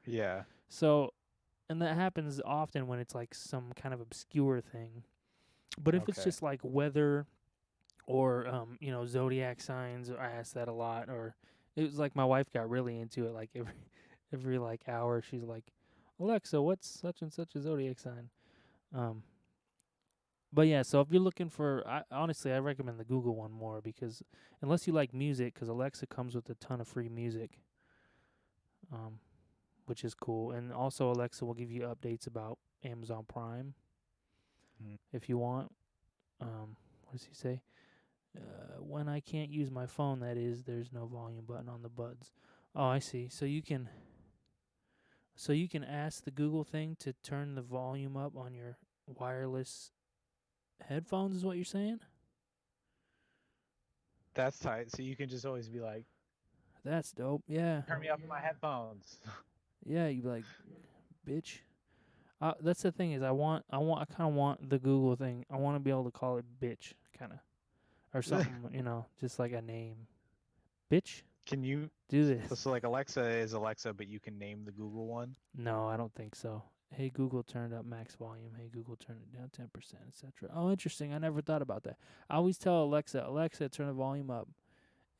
yeah, So, and that happens often when it's like some kind of obscure thing. But if it's okay. just like weather or zodiac signs, I ask that a lot. Or it was like my wife got really into it. Like every like hour, she's like, Alexa, what's such and such a zodiac sign? Um, But yeah, so if you're looking for, honestly, I recommend the Google one more because unless you like music, because Alexa comes with a ton of free music, um, which is cool. And also, Alexa will give you updates about Amazon Prime Mm. if you want. What does he say? When I can't use my phone, that is, there's no volume button on the buds. Oh, I see. So you can ask the Google thing to turn the volume up on your wireless headphones. Is what you're saying? That's tight. So you can just always be like, That's dope. Yeah. turn me up in my headphones. Yeah, you be like, bitch. That's the thing is I kind of want the Google thing. I want to be able to call it bitch, kind of, or something, just like a name. Bitch, Can you do this. so like Alexa is Alexa, but you can name the Google one? No, I don't think so. Hey Google, turn up max volume. Hey Google, turn it down 10%, etc. Oh, interesting. I never thought about that. I always tell Alexa, Alexa, turn the volume up,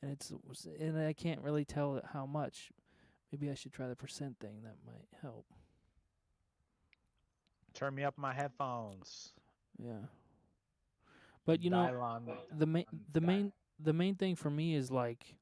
and I can't really tell it how much. Maybe I should try the percent thing. That might help. Turn me up my headphones. Yeah. But Dial on the main on the that. main the main thing for me is like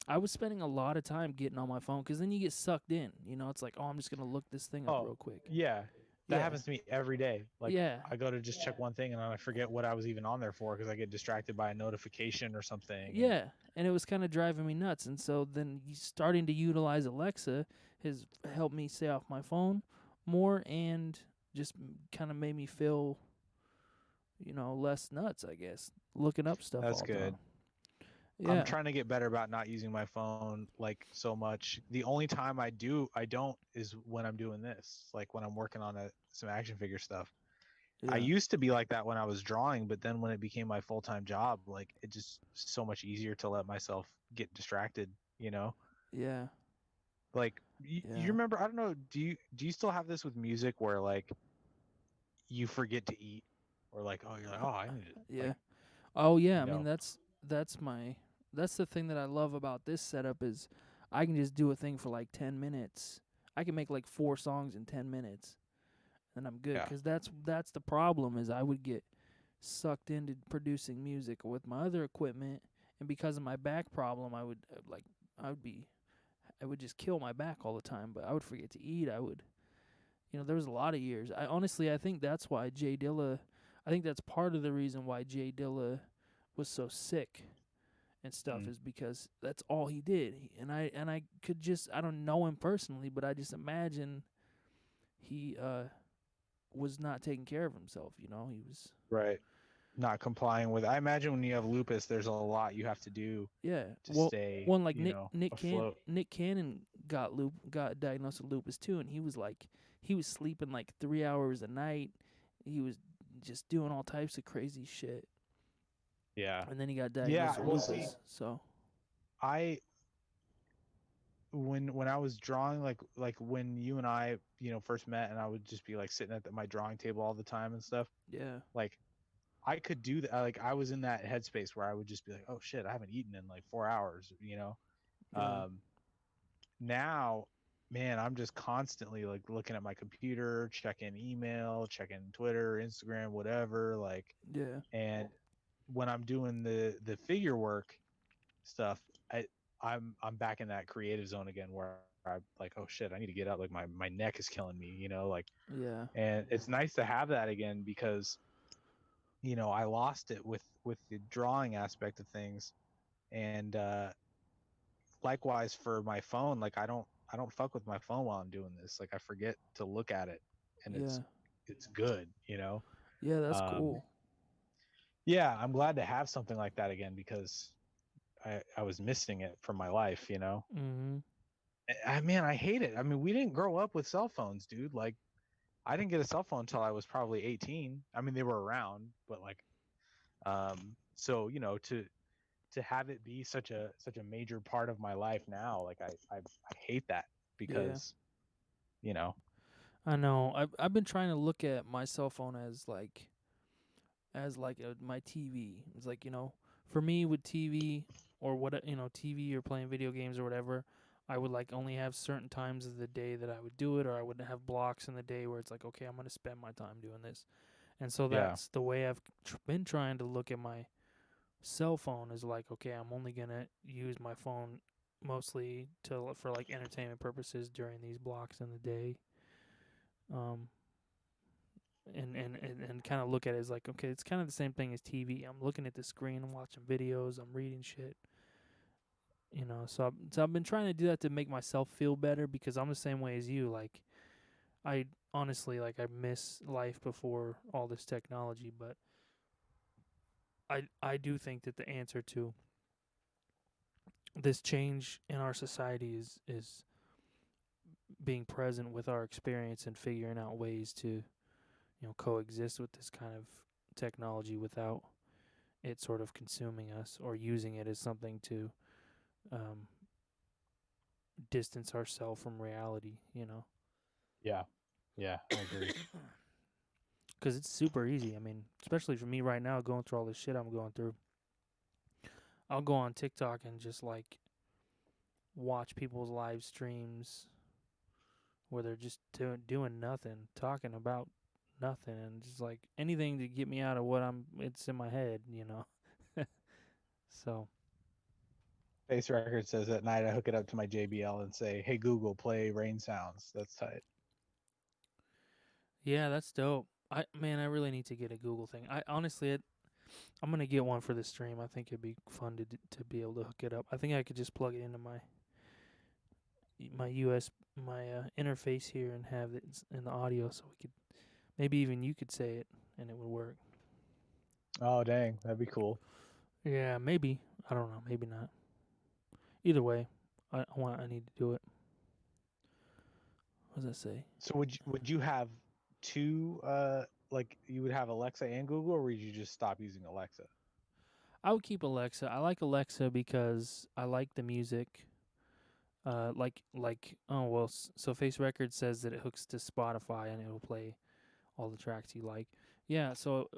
I was spending a lot of time getting on my phone because then you get sucked in. It's like, oh, I'm just gonna look this thing up Oh, real quick. yeah. That Yeah, happens to me every day. Like yeah, I go to just check one thing and I forget what I was even on there for because I get distracted by a notification or something. And yeah. And it was kind of driving me nuts. And so then starting to utilize Alexa has helped me stay off my phone more and just kind of made me feel, less nuts. I guess looking up stuff that's all the time. good. I'm Yeah, trying to get better about not using my phone like so much. The only time I don't is when I'm doing this, like when I'm working on some action figure stuff. I yeah, used to be like that when I was drawing, but then when it became my full-time job, like it just so much easier to let myself get distracted. yeah, Like you yeah, remember, I don't know, do you still have this with music where like you forget to eat or like oh you're like oh I need to like yeah. Oh yeah. you I mean know that's my that's the thing that I love about this setup is I can just do a thing for like 10 minutes. I can make like 4 songs in 10 minutes and I'm good, Yeah. cuz that's the problem is I would get sucked into producing music with my other equipment, and because of my back problem I would like I would be I would just kill my back all the time, but I would forget to eat. I would, there was a lot of years. I think that's why Jay Dilla, I think that's part of the reason why Jay Dilla was so sick and stuff, Mm. is because that's all he did. And I could just, I don't know him personally, but I just imagine he was not taking care of himself. He was, Right. Not complying with. I imagine when you have lupus, there's a lot you have to do yeah. to Well, stay, one like afloat. Nick Cannon got diagnosed with lupus too, and he was sleeping like 3 hours a night. He was just doing all types of crazy shit, Yeah. and then he got Yeah. diagnosed with Well, see, lupus. So I when I was drawing, like when you and I, first met, and I would just be like sitting at my drawing table all the time and stuff. yeah, Like I could do that. Like I was in that headspace where I would just be like, oh shit, I haven't eaten in like 4 hours. yeah, Um, Now, man, I'm just constantly like looking at my computer, checking email, checking Twitter, Instagram, whatever. Like, yeah, and when I'm doing the figure work stuff, I'm back in that creative zone again where I'm like, oh shit, I need to get up. Like my neck is killing me. Like, yeah, and it's nice to have that again because I lost it with the drawing aspect of things, and likewise for my phone. Like I don't fuck with my phone while I'm doing this. Like I forget to look at it, and it's yeah, it's good. yeah. That's um cool. yeah, I'm glad to have something like that again because I was missing it from my life. Mhm. Man, I hate it. I mean, we didn't grow up with cell phones, dude. Like I didn't get a cell phone until I was probably 18. I mean, they were around, but like so to have it be such a major part of my life now, like I hate that Yeah, because you know I know. I've been trying to look at my cell phone as like my TV. It's like, for me with TV or what, TV or playing video games or whatever, I would like only have certain times of the day that I would do it, or I would have blocks in the day where it's like, okay, I'm going to spend my time doing this. And so yeah. that's the way I've been trying to look at my cell phone, is like, okay, I'm only going to use my phone mostly for like entertainment purposes during these blocks in the day. Um, and kind of look at it as like, okay, it's kind of the same thing as TV. I'm looking at the screen, I'm watching videos, I'm reading shit, So I've been trying to do that to make myself feel better, because I'm the same way as you. Like, I honestly, like, I miss life before all this technology, but I do think that the answer to this change in our society is being present with our experience and figuring out ways to, coexist with this kind of technology without it sort of consuming us, or using it as something to um, distance ourselves from reality. Yeah. Yeah, I agree. Because it's super easy. I mean, especially for me right now, going through all this shit I'm going through. I'll go on TikTok and just like watch people's live streams where they're just doing nothing, talking about nothing, and just like anything to get me out of it's in my head. So, Face Record says at night I hook it up to my JBL and say, "Hey Google, play rain sounds." That's tight. yeah, that's dope. I really need to get a Google thing. I honestly, I'm gonna get one for the stream. I think it'd be fun to be able to hook it up. I think I could just plug it into my US my interface here and have it in the audio, so we could maybe even you could say it and it would work. Oh dang, that'd be cool. Yeah, maybe. I don't know. Maybe not. Either way, I need to do it. What does that say? So would you have two like you would have Alexa and Google, or would you just stop using Alexa? I would keep Alexa. I like Alexa because I like the music. Oh well, so Face Records says that it hooks to Spotify and it will play all the tracks you like. Yeah, so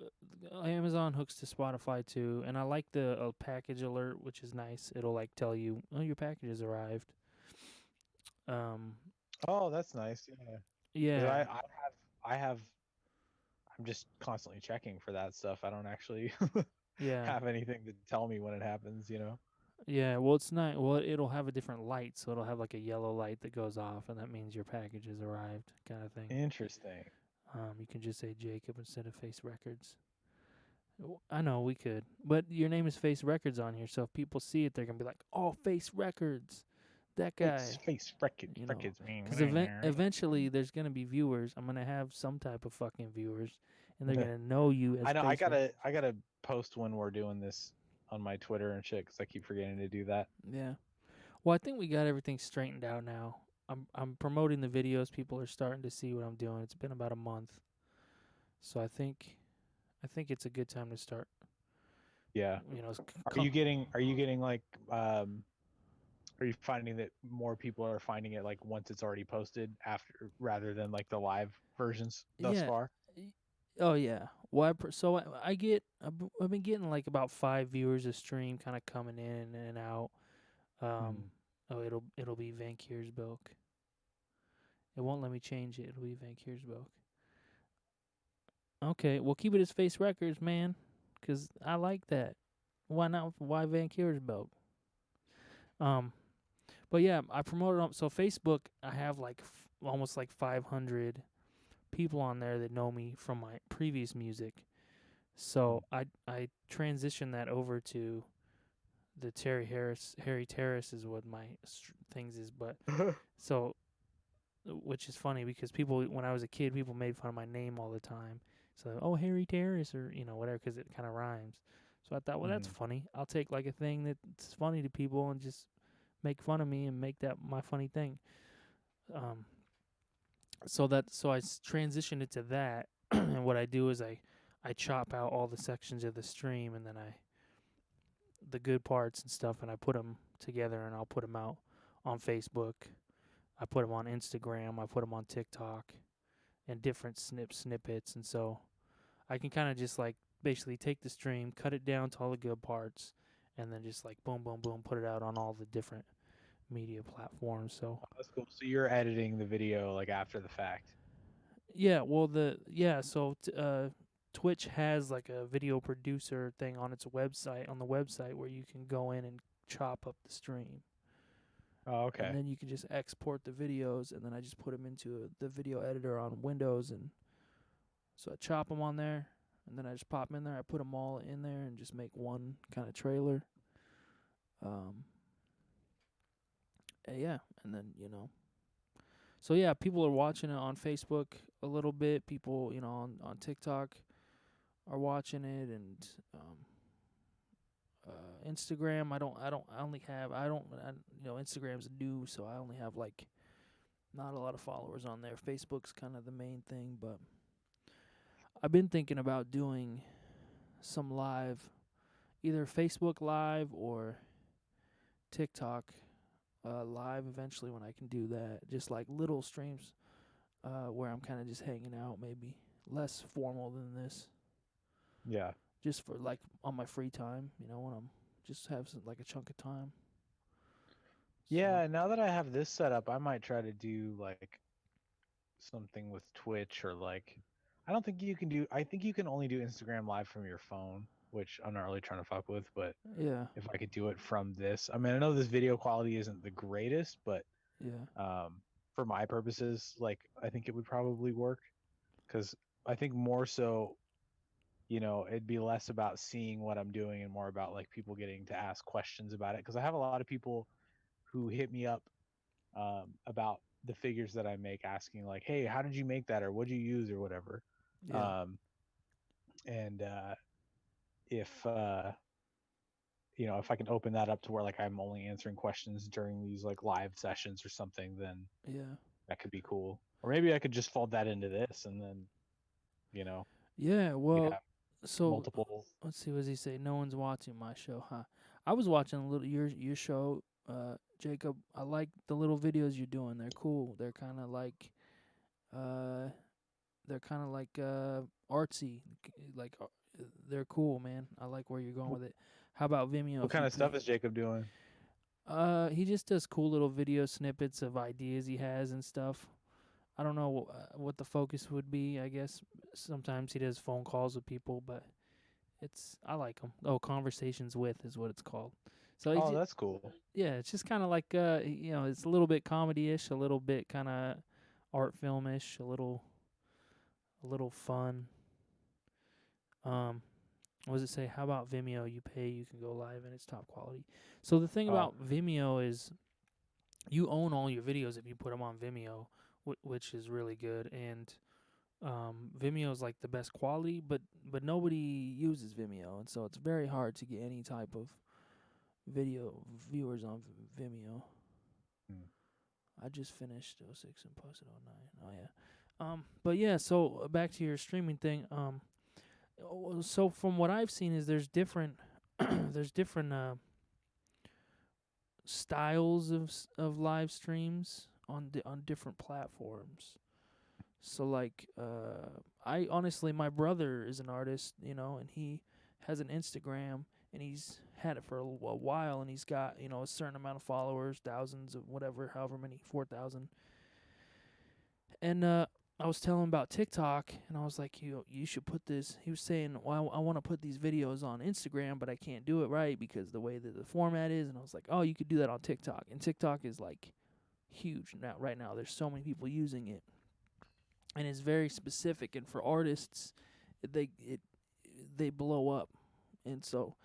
Amazon hooks to Spotify too, and I like the package alert, which is nice. It'll like tell you, oh, your package has arrived. Um, Oh, that's nice. Yeah, because yeah, I have I'm just constantly checking for that stuff. I don't actually yeah, have anything to tell me when it happens. yeah. Well, it's not. Well, it'll have a different light, so it'll have like a yellow light that goes off, and that means your package has arrived, kind of thing. Interesting. You can just say Jacob instead of Face Records. I know we could, but your name is Face Records on here, so if people see it, they're gonna be like, "Oh, Face Records, that Face guy." face records You know, records. because eventually there's gonna be viewers. I'm gonna have some type of fucking viewers, and they're gonna know you as I know. I Face gotta Records. I gotta post when we're doing this on my Twitter and shit because I keep forgetting to do that. Yeah. Well, I think we got everything straightened out now. I'm promoting the videos. People are starting to see what I'm doing. It's been about a month, so I think it's a good time to start. Yeah. You know, Are you getting like are you finding that more people are finding it like once it's already posted after rather than like the live versions thus yeah. far? Oh yeah. Well, so I get I've been getting like about 5 viewers a stream, kind of coming in and out. Um, Hmm. oh, it'll be Van Kiersbilk. It won't let me change it. It'll be Van Kiersbilk. Okay, well keep it as Face Records, man, because I like that. Why not? Why Van Kiersbilk? Um, but yeah, I promoted on so Facebook. I have like almost like 500 people on there that know me from my previous music. So I transitioned that over to the Harry Terrace is what my things is. But so, which is funny because people, when I was a kid, people made fun of my name all the time. So, oh, Harry Terrace, or whatever, because it kind of rhymes. So I thought, well, that's Hmm. funny. I'll take like a thing that's funny to people and just make fun of me and make that my funny thing. Um, so I transitioned it to that, and what I do is I chop out all the sections of the stream, and then the good parts and stuff, and I put them together, and I'll put them out on Facebook. I put them on Instagram. I put them on TikTok, and different snippets, and so I can kind of just like basically take the stream, cut it down to all the good parts, and then just like boom, boom, boom, put it out on all the different media platforms. So Oh, that's cool. So you're editing the video like after the fact. yeah, well Twitch has like a video producer thing on its website, on the website, where you can go in and chop up the stream. Oh, And okay. then you can just export the videos, and then I just put them into the video editor on Windows, and so I chop them on there, and then I just pop them in there. I put them all in there and just make one kind of trailer. Um, yeah, and then so yeah, people are watching it on Facebook a little bit. People, on TikTok are watching it, and Instagram. I only have. Instagram's new, so I only have like not a lot of followers on there. Facebook's kind of the main thing, but I've been thinking about doing some live, either Facebook Live or TikTok Live eventually when I can do that. Just like little streams where I'm kind of just hanging out, maybe less formal than this, Yeah. just for like on my free time, when I'm just have like a chunk of time. So Yeah, now that I have this set up, I might try to do like something with Twitch or like I don't think you can do I think you can only do Instagram live from your phone, which I'm not really trying to fuck with, but yeah, if I could do it from this. I mean, I know this video quality isn't the greatest, but yeah, um for my purposes, like I think it would probably work cuz I think more so, it'd be less about seeing what I'm doing and more about like people getting to ask questions about it cuz I have a lot of people who hit me up about the figures that I make, asking like, "Hey, how did you make that?" or "What'd you use?" or whatever. yeah, Um, and if if I can open that up to where like I'm only answering questions during these like live sessions or something, then yeah, that could be cool. Or maybe I could just fold that into this, and then you know yeah. we could Well, have so multiple. let's see. What does he say? No one's watching my show, huh? I was watching a little your show, Jacob. I like the little videos you're doing. They're cool. They're kind of like, uh, they're kind of like artsy, like they're cool, man. I like where you're going with it. How about Vimeo? What If kind you of stuff is Jacob doing? he just does cool little video snippets of ideas he has and stuff. I don't know what the focus would be. I guess sometimes he does phone calls with people, but it's I like them. Oh, conversations with is what it's called. So Oh, that's cool. yeah, it's just kind of like it's a little bit comedy-ish, a little bit kind of art film-ish, a little fun. Um, what does it say? How about Vimeo? You pay, you can go live, and it's top quality. So the thing Oh, about Vimeo is you own all your videos if you put them on Vimeo, which is really good. And Vimeo is like the best quality, but nobody uses Vimeo, and so it's very hard to get any type of video viewers on Vimeo. hmm. I just finished '06 and posted '09. Oh yeah. But yeah, so back to your streaming thing. So from what I've seen is there's different there's different styles of live streams on different platforms. So like I honestly my brother is an artist, and he has an Instagram and he's had it for a while and he's got, a certain amount of followers, thousands of whatever, however many, 4,000. And I was telling him about TikTok, and I was like, you should put this. He was saying, well, I want to put these videos on Instagram, but I can't do it right because the way that the format is. And I was like, oh, you could do that on TikTok. And TikTok is like huge now. Right now, there's so many people using it, and it's very specific. And for artists, it they blow up. And so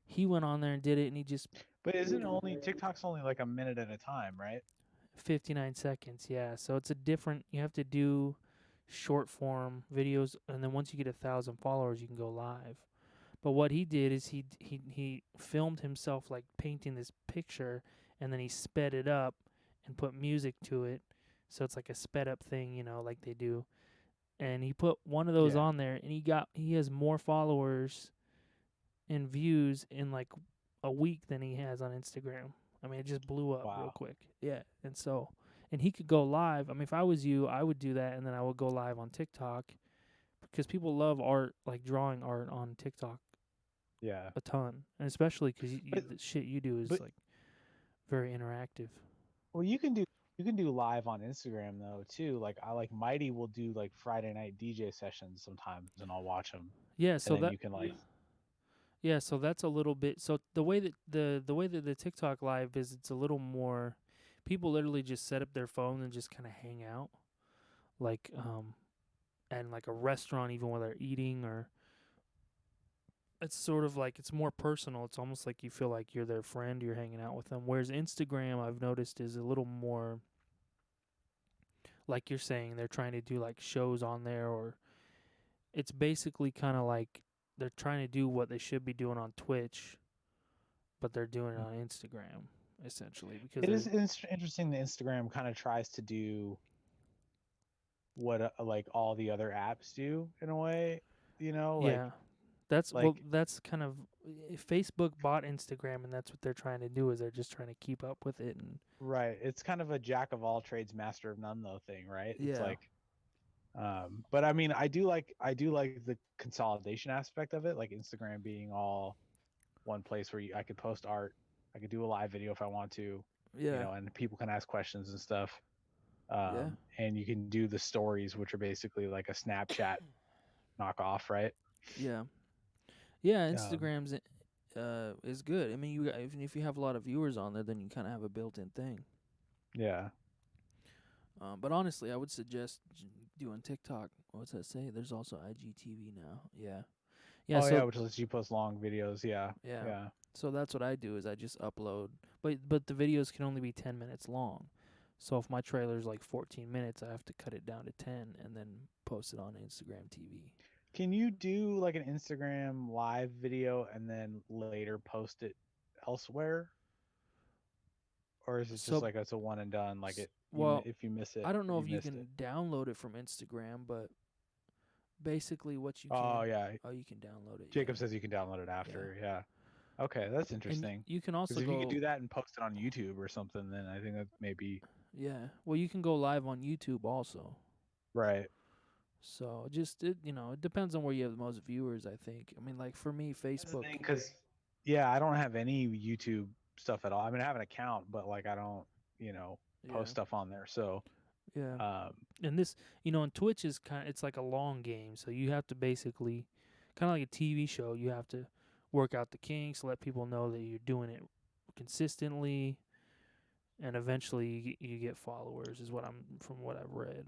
he went on there and did it, and he just But isn't only TikTok's only like a minute at a time, right? 59 seconds. Yeah, so it's a different. You have to do short form videos, and then once you get 1,000 followers, you can go live. But what he did is he filmed himself like painting this picture, and then he sped it up and put music to it, so it's like a sped up thing, like they do. And he put one of those Yeah. on there, and he has more followers and views in like a week than he has on Instagram. I mean, it just blew up real Wow. quick. Yeah, and he could go live. I mean, if I was you, I would do that, and then I would go live on TikTok because people love art, like drawing art on TikTok Yeah. a ton, and especially because But the shit you do is but like very interactive. well, you can do live on Instagram though too. Like I like Mighty will do like Friday night DJ sessions sometimes, and I'll watch them, Yeah, and so then that you can like yeah, so that's a little bit. So the way that the TikTok live is, it's a little more. People literally just set up their phone and just kind of hang out, like and like a restaurant, even while they're eating, or it's sort of like it's more personal. It's almost like you feel like you're their friend, you're hanging out with them. Whereas Instagram, I've noticed, is a little more like you're saying they're trying to do like shows on there, or it's basically kind of like they're trying to do what they should be doing on Twitch, but they're doing it on Instagram essentially because it they're is interesting that Instagram kind of tries to do what like all the other apps do in a way, like yeah. That's well, like that's kind of Facebook bought Instagram, and that's what they're trying to do. Is they're just trying to keep up with it, and right. It's kind of a jack of all trades, master of none though thing, right? It's yeah, like but I mean I do like the consolidation aspect of it, like Instagram being all one place where I could post art, I could do a live video if I want to, yeah, and people can ask questions and stuff. yeah, And you can do the stories, which are basically like a Snapchat knockoff, right? yeah. Yeah, Um, Instagram's is good. I mean, even if you have a lot of viewers on there, then you kind of have a built-in thing. yeah. But honestly, I would suggest doing TikTok. What's that say? There's also IGTV now. Yeah, yeah. Oh yeah, So which lets you post long videos. Yeah, yeah, yeah. so that's what I do is I just upload. But the videos can only be 10 minutes long. So if my trailer's like 14 minutes, I have to cut it down to 10 and then post it on Instagram TV. Can you do like an Instagram live video and then later post it elsewhere, or is it just So like it's a one and done? Like well, if you miss it, I don't know you if you missed it. can download it from Instagram, but basically what you Oh can, yeah, oh, you can download it. Yeah, Jacob says you can download it yeah. after. Yeah. Okay, that's And interesting. you can Because also if you could go, do that and post it on YouTube or something, then I think that maybe yeah. Well, you can go live on YouTube also. right. So just it depends on where you have the most viewers. I think. I mean, like for me, That's the Facebook. thing, because yeah, I don't have any YouTube stuff at all. I mean, I have an account, but like I don't, post Yeah, stuff on there. So, yeah. um, And this, and Twitch is it's like a long game. So you have to basically, kind of like a TV show, you have to work out the kinks, let people know that you're doing it consistently, and eventually you get followers. Is what from what I've read.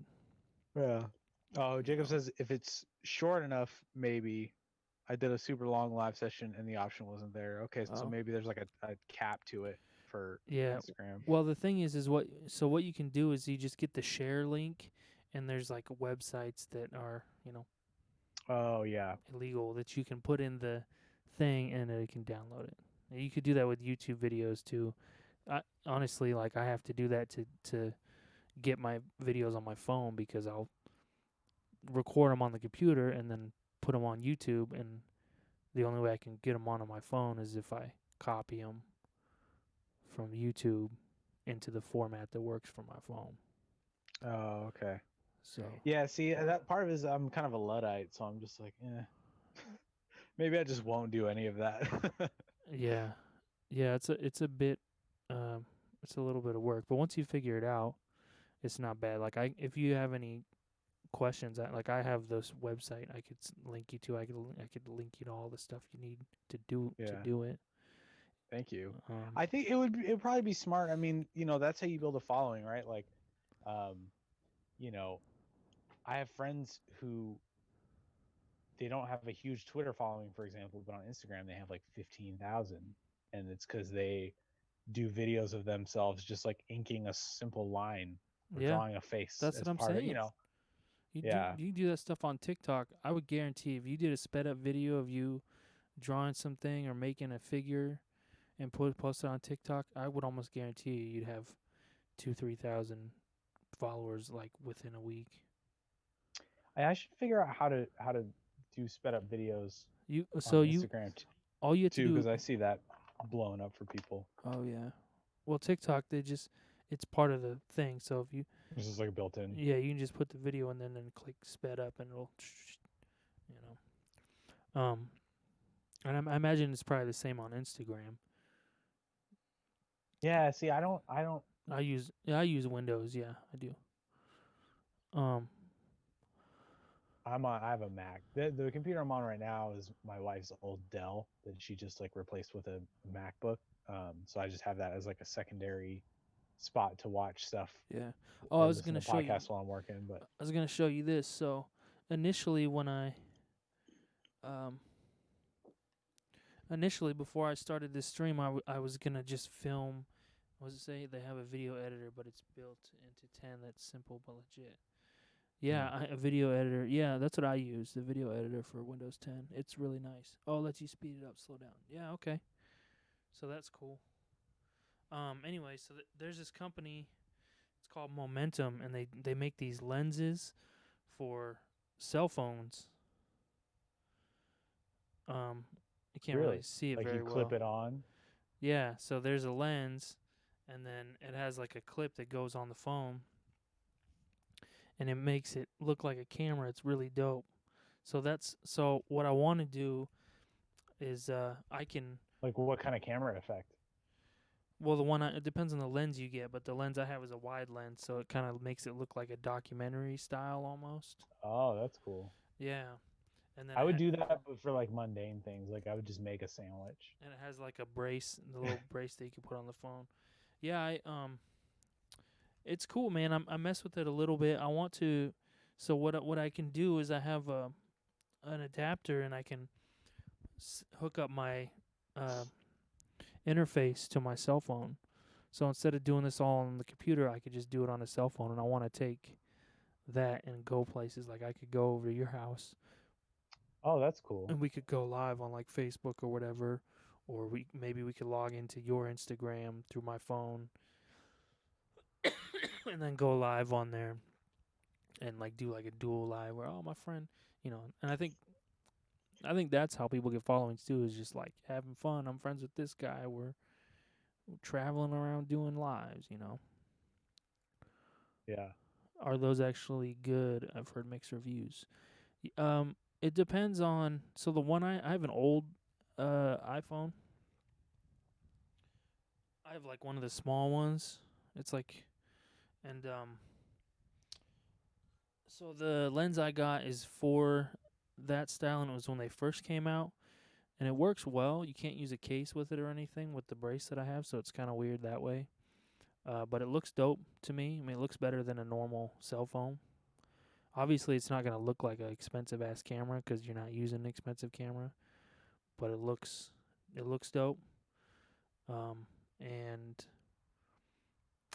yeah. Oh, You Jacob know. says if it's short enough, maybe. I did a super long live session and the option wasn't there. Okay, so Oh. maybe there's like a cap to it for Yeah. Instagram. Well, the thing is what you can do is you just get the share link, and there's like websites that are Oh yeah, illegal that you can put in the thing and it can download it. And you could do that with YouTube videos too. I honestly like I have to do that to get my videos on my phone because I'll record them on the computer and then put them on YouTube, and the only way I can get them on my phone is if I copy them from YouTube into the format that works for my phone. oh okay. So Yeah, see, that part of it is I'm kind of a Luddite, so I'm just like, maybe I just won't do any of that. yeah, yeah, it's a bit, it's a little bit of work, but once you figure it out, it's not bad. Like if you have any questions, like I have this website I could link you to. I could link you to all the stuff you need to Yeah, do it. thank you. Um, I think it would probably be smart. I mean, that's how you build a following, right? Like, um, you know, I have friends who they don't have a huge Twitter following, for example, but on Instagram they have like 15,000, and it's because they do videos of themselves just like inking a simple line or yeah, drawing a face that's what as I'm part of, saying. yeah, You do that stuff on TikTok. I would guarantee if you did a sped up video of you drawing something or making a figure and post it on TikTok, I would almost guarantee you'd have 2-3 thousand followers like within a week. I should figure out how to do sped up videos You on so you Instagram all you have to too, because do. I see that blowing up for people. Oh yeah. Well, TikTok it's part of the thing. So if you This is like built in. yeah, you can just put the video and then click sped up and it'll you um and I imagine it's probably the same on Instagram. Yeah, see, I don't. I use Windows. Yeah, I do. Um I have a Mac. The computer I'm on right now is my wife's old Dell that she just like replaced with a MacBook. So I just have that as like a secondary spot to watch stuff yeah. Oh, or listen to podcasts while I'm working. But I was gonna show you this. So initially when um initially before I started this stream, I was gonna just film. What does it say? They have a video editor, but it's built into 10. That's simple but legit. Yeah, hmm. a video editor. Yeah, that's what I use. The video editor for Windows 10. It's really nice. Oh, it lets you speed it up, slow down. Yeah, okay. So that's cool. Anyway, so there's this company. It's called Momentum, and they make these lenses for cell phones. Um, you can't really Really, see it like you very clip well. it on. Yeah, so there's a lens, and then it has like a clip that goes on the phone, and it makes it look like a camera. It's really dope. So what I want to do is I can Like what kind of camera effect? well it depends on the lens you get, but the lens I have is a wide lens, so it kind of makes it look like a documentary style almost. Oh, that's cool. Yeah, and then I would do that but for like mundane things. Like I would just make a sandwich. it has like a brace, the little brace that you can put on the phone. Yeah, it's cool, man. I mess with it a little bit. I want to. So what I can do is I have an adapter and I can hook up my uh, interface to my cell phone. So instead of doing this all on the computer, I could just do it on a cell phone. And I want to take that and go places. Like I could go over to your house Oh, that's cool. and we could go live on like Facebook or whatever, or maybe we could log into your Instagram through my phone and then go live on there and like do like a dual live where my friend, and I think that's how people get followings too, is just like having fun. I'm friends with this guy. We're traveling around doing lives. Yeah. are those actually good? I've heard mixed reviews. It depends on. So the one I have an old iPhone. I have like one of the small ones. It's like and so the lens I got is for that style, and it was when they first came out, and it works well. You can't use a case with it or anything with the brace that I have, so it's kind of weird that way. But it looks dope to me. I mean, it looks better than a normal cell phone. Obviously, it's not gonna look like an expensive ass camera because you're not using an expensive camera, but it looks dope. And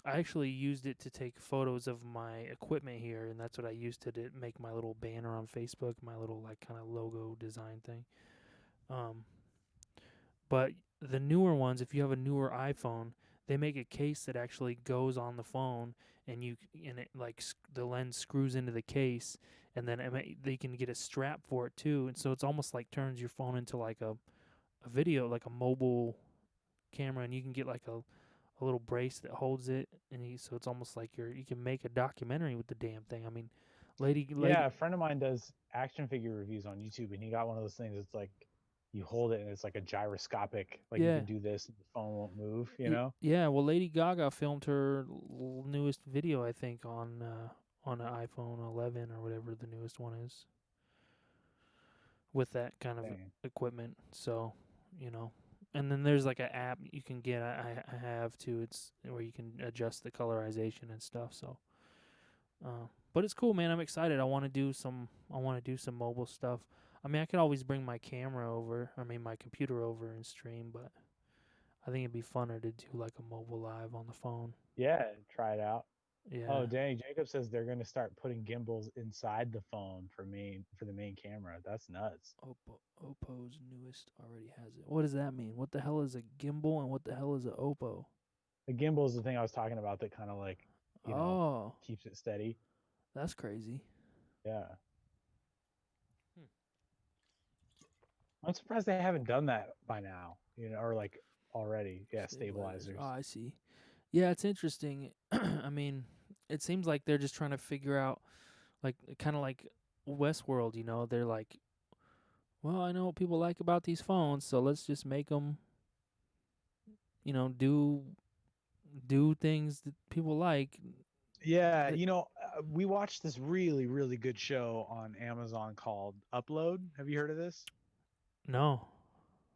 I actually used it to take photos of my equipment here, and that's what I used to make my little banner on Facebook, my little like kind of logo design thing. Um, but the newer ones, if you have a newer iPhone, they make a case that actually goes on the phone, and it like the lens screws into the case, and then they can get a strap for it too, and so it's almost like turns your phone into like a video, like a mobile camera, and you can get like a little brace that holds it, and so it's almost like you can make a documentary with the damn thing. I mean, lady, Yeah, a friend of mine does action figure reviews on YouTube, and he got one of those things. It's like you hold it, and it's like a gyroscopic. Like you yeah, can do this, and the phone won't move. You know? yeah. Well, Lady Gaga filmed her newest video, I think, on an iPhone 11 or whatever the newest one is, with that kind of Dang. equipment. So, you know, and then there's like an app you can get. I have too. It's where you can adjust the colorization and stuff. So, but it's cool, man. I'm excited. I want to do some. I want to do some mobile stuff. I mean, I could always bring my camera over. I mean, my computer over and stream, but I think it'd be funner to do like a mobile live on the phone. Yeah, try it out. Oh, Yeah. dang! Jacob says they're going to start putting gimbals inside the phone for the main camera. That's nuts. Oppo's newest already has it. What does that mean? What the hell is a gimbal and what the hell is a Oppo? The gimbal is the thing I was talking about that kind of like, you know, Oh, keeps it steady. that's crazy. Yeah. Hmm. I'm surprised they haven't done that by now, you know, or like already. Yeah, Stabilizers. Oh, stabilizers. I see. Yeah, it's interesting. I mean, it seems like they're just trying to figure out, like, kind of like Westworld. They're like, well, I know what people like about these phones, so let's just make them, do things that people like. Yeah, Th- we watched this really, really good show on Amazon called Upload. Have you heard of this? no.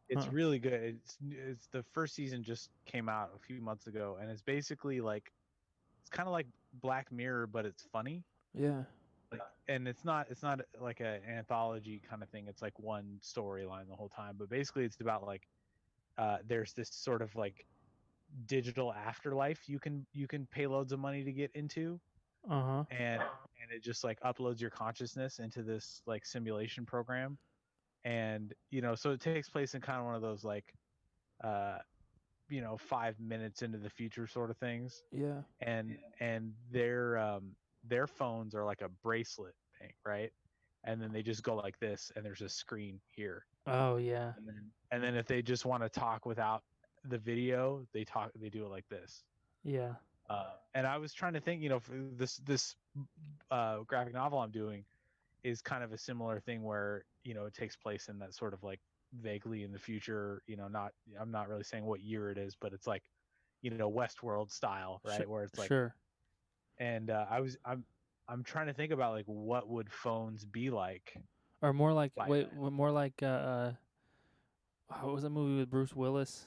It's Huh. really good. It's the first season just came out a few months ago, and it's basically like it's kind of like Black Mirror, but it's funny. Yeah. Like, and it's not like an anthology kind of thing. It's like one storyline the whole time. But basically, it's about like there's this sort of like digital afterlife you can pay loads of money to get into, Uh huh. and it just like uploads your consciousness into this like simulation program. And so it takes place in kind of one of those like uh 5 minutes into the future sort of things. Yeah. And their phones are like a bracelet thing, right? And then they just go like this, and there's a screen here. Oh yeah. And then if they just want to talk without the video, they do it like this. Yeah. And I was trying to think, for this graphic novel I'm doing is kind of a similar thing where it takes place in that sort of like vaguely in the future. Not I'm not really saying what year it is, but it's like Westworld style, Sure. right? Where it's like, Sure. and I'm trying to think about like what would phones be like Or more like by wait, then. more like what was that movie with Bruce Willis?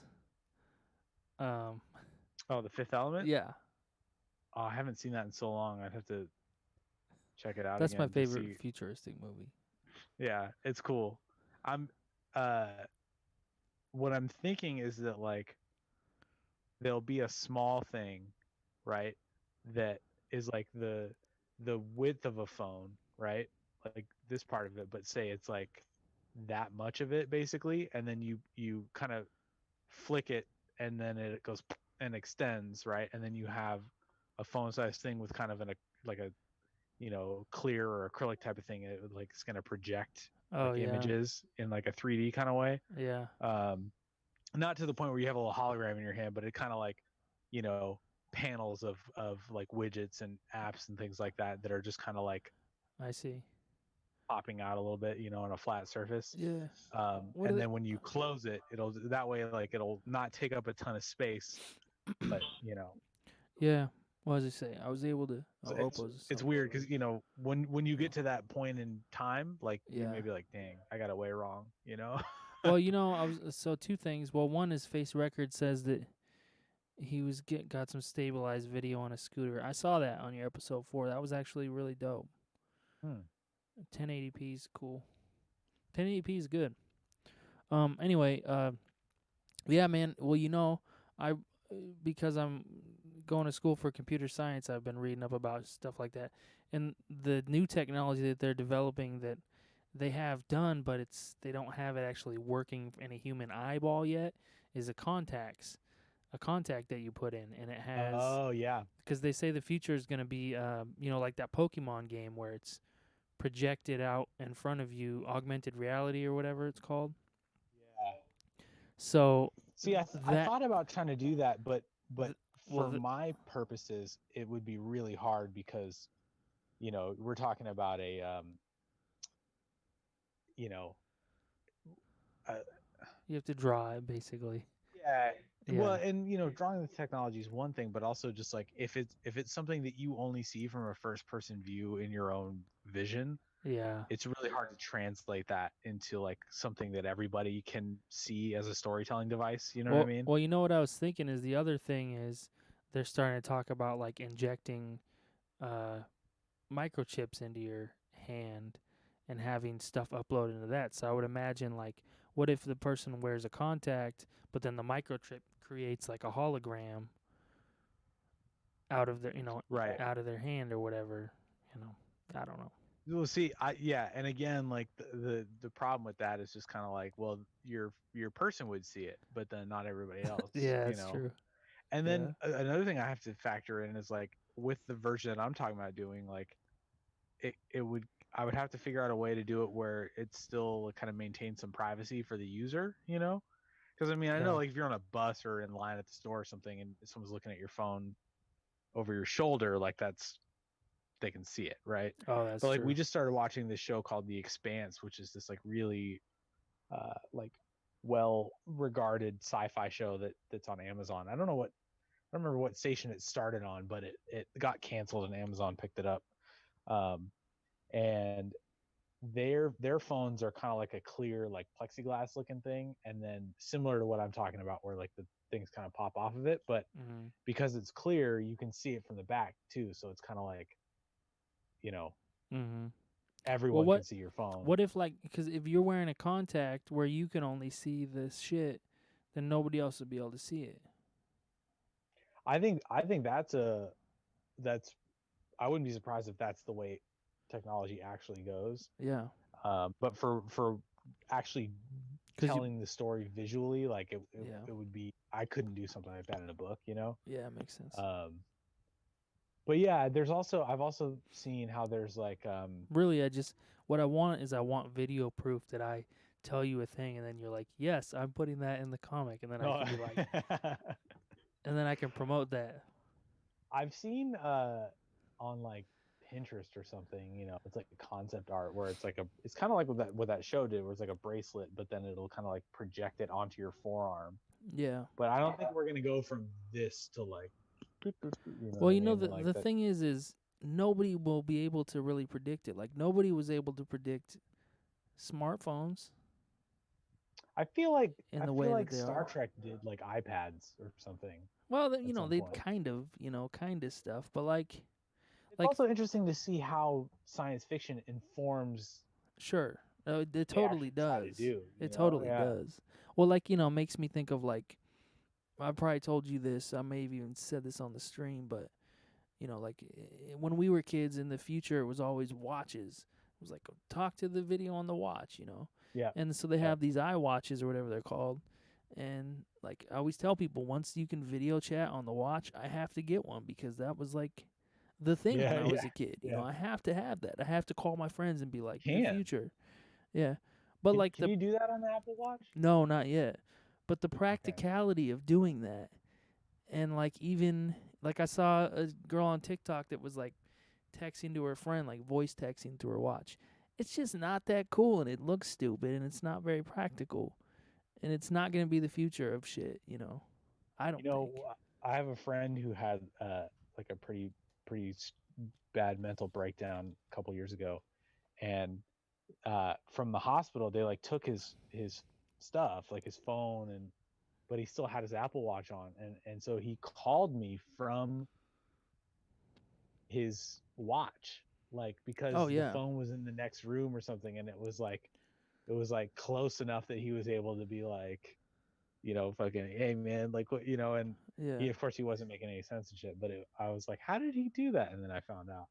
Um, Oh, The Fifth Element. yeah, Oh, I haven't seen that in so long. I'd have to check it out that's my again to favorite see. futuristic movie. Yeah, it's cool. I'm uh what I'm thinking is that like there'll be a small thing, right? That is like the width of a phone, right? Like this part of it, but say it's like that much of it basically, and then you kind of flick it, and then it goes and extends, right? And then you have a phone size thing with kind of like a clear or acrylic type of thing. It would like it's gonna project Oh like yeah, images in like a 3D kind of way. yeah, Um, not to the point where you have a little hologram in your hand, but it kind of like, you know, panels of like widgets and apps and things like that that are just kind of like I see. popping out a little bit, on a flat surface. Yeah. What are And they? then when you close it, it'll that way like it'll not take up a ton of space, but Yeah. What was I say? I was able to. Oh, Oppo's it's something. weird because when you get to that point in time, like you Yeah. may be like, dang, I got it way wrong, Well, I was so two things. Well, one is Face Record says that he was got some stabilized video on a scooter. I saw that on your episode 4. That was actually really dope. Hmm. 1080p is cool. 1080p is good. Anyway, yeah, man. Well, I because I'm going to school for computer science, I've been reading up about stuff like that, and the new technology that they're developing that they have done, but they don't have it actually working in a human eyeball yet, is a contact that you put in, and it has, Oh yeah, because they say the future is going to be, like that Pokemon game where it's projected out in front of you, augmented reality or whatever it's called. yeah. So See, I that, thought about trying to do that, but th- well, for my purposes, it would be really hard because we're talking about a you know uh, you have to draw it basically. yeah. Well, Yeah, and drawing the technology is one thing, but also just like if it's something that you only see from a first person view in your own vision, yeah. it's really hard to translate that into like something that everybody can see as a storytelling device. You know what I mean? Well, what I was thinking is the other thing is they're starting to talk about like injecting uh, microchips into your hand and having stuff uploaded into that. So I would imagine like, what if the person wears a contact, but then the microchip creates like a hologram out of their, Right. out of their hand or whatever. You know, I don't know. Well, see, yeah, and again, like the problem with that is just kind of like, well, your person would see it, but then not everybody else, Yeah, it's true. And then Yeah, another thing I have to factor in is like with the version that I'm talking about doing, like it would I would have to figure out a way to do it where it still kind of maintains some privacy for the user, Because I mean, I know yeah. like if you're on a bus or in line at the store or something, and someone's looking at your phone over your shoulder, like that's they can see it, right? Oh, that's But like we true. just started watching this show called The Expanse, which is this like really like well regarded sci-fi show that's on Amazon. I don't remember what station it started on, but it got canceled and Amazon picked it up. Um, and their phones are kind of like a clear like plexiglass looking thing, and then similar to what I'm talking about, where like the things kind of pop off of it, but Mm-hmm. because it's clear, you can see it from the back too. So it's kind of like you know Mm-hmm. Well, everyone can see your phone. what if like, because if you're wearing a contact where you can only see this shit, then nobody else would be able to see it. I think that's I wouldn't be surprised if that's the way technology actually goes. Yeah, But for actually because telling the story visually, like yeah, it would be I couldn't do something like that in a book. yeah, it makes sense. Um, but yeah, I've also seen how there's like Really, what I want is I want video proof that I tell you a thing and then you're like, yes, I'm putting that in the comic, and then I no, can be like, and then I can promote that. I've seen on like Pinterest or something, it's like a concept art where it's kind of like what that show did, where it's like a bracelet, but then it'll kind of like project it onto your forearm. Yeah. But I don't think we're gonna go from this to like, you know Well, what I mean? Like the that. thing is nobody will be able to really predict it. Like nobody was able to predict smartphones I feel like in I the feel way that like they Star are. Trek did like iPads or something Well, at some they point. kind of stuff, but like It's like also interesting to see how science fiction informs sure, it what they totally actually decide to does. do. It totally Yeah. does. Well, like makes me think of like, I probably told you this. I may have even said this on the stream, but like when we were kids in the future, it was always watches. It was like, talk to the video on the watch. Yeah. And so they Yep. have these iWatches or whatever they're called. And like I always tell people, once you can video chat on the watch, I have to get one because that was like the thing when Yeah. I was Yeah. a kid. Yeah. I have to have that. I have to call my friends and be like, the Can future. Yeah. But like can you do that on the Apple Watch? no, not yet. But the Okay. practicality of doing that, and like even Like I saw a girl on TikTok that was like texting to her friend, like voice texting through her watch. It's just not that cool, and it looks stupid, and it's not very practical, and it's not going to be the future of shit. I You don't think. know, I have a friend who had like a pretty bad mental breakdown a couple years ago, and from the hospital they like took his stuff, like his phone, and but he still had his Apple Watch on, and so he called me from his watch, like Oh because the yeah, phone was in the next room or something, and it was like close enough that he was able to be like, fucking, hey man, like what, and yeah, he, of course, he wasn't making any sense and shit, but I was like, how did he do that? And then I found out.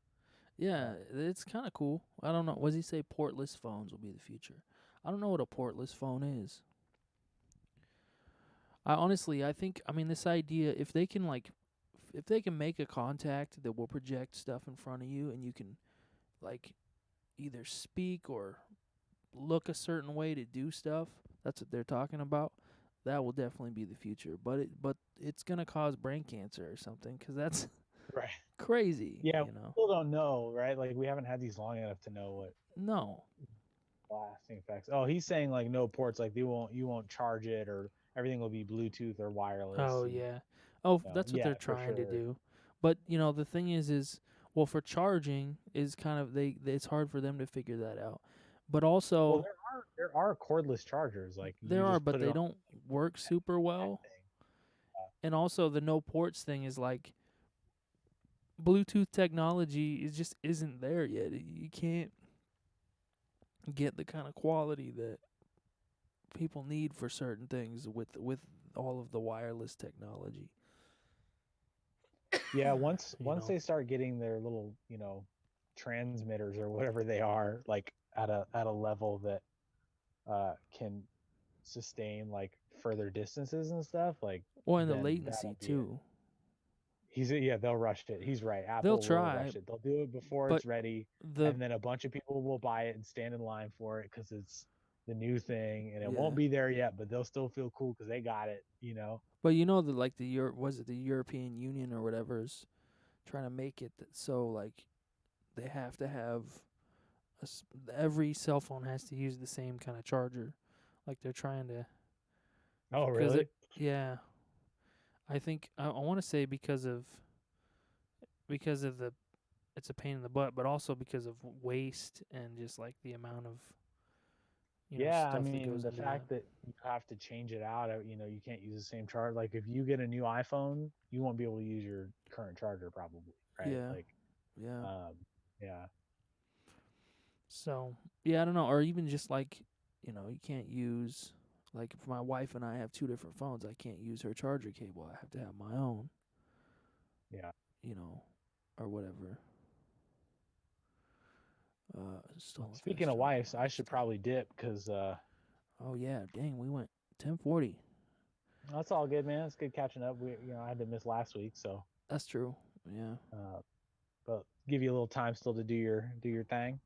yeah. But It's kind of cool. I don't know. What does he say? Portless phones will be the future. I don't know what a portless phone is. I honestly, I think, I mean, this idea, if they can make a contact that will project stuff in front of you, and you can like either speak or look a certain way to do stuff. That's what they're talking about. That will definitely be the future, but it's gonna cause brain cancer or something, because that's right, crazy. yeah, we still don't know, right? Like we haven't had these long enough to know what No. lasting effects. Oh, he's saying like no ports, like you won't charge it, or everything will be Bluetooth or wireless, Oh and yeah. Oh, that's what yeah, they're for trying to sure. do. But the thing is, well, for charging is kind of it's hard for them to figure that out. But Well, also there are cordless chargers, like there you are, just but put it they on don't work super that well. thing. And also the no ports thing is like Bluetooth technology is just isn't there yet. You can't get the kind of quality that people need for certain things with all of the wireless technology. Yeah, once You know. they start getting their little, transmitters or whatever they are, like at a level that can sustain like further distances and stuff, like Or in the then latency that'll be it. too. Yeah, they'll rush it. He's right. They'll Apple will try, rush it. They'll do it before but it's ready, the and then a bunch of people will buy it and stand in line for it because it's the new thing, and it won't yeah. be there yet, but they'll still feel cool because they got it. But that like was it the European Union or whatever is trying to make it so like they have to have every cell phone has to use the same kind of charger. Like they're trying to, Oh, because really? yeah, I think I want to say because of the it's a pain in the butt, but also because of waste and just like the amount of Yeah, I stuff that mean, goes the into that. fact that you have to change it out, you can't use the same charger. Like if you get a new iPhone, you won't be able to use your current charger probably, right? Yeah, Like, yeah. um, yeah. So yeah, I don't know, or even just like you can't use like if my wife and I have two different phones, I can't use her charger cable. I have to have my own, Yeah. you know, or whatever. Stolen Speaking fast of charger wives, I wireless should charger. probably dip because Oh yeah, dang, we went 10:40. that's all good, man. It's good catching up. I had to miss last week, so That's true. Yeah. uh, but give you a little time still to do your thing.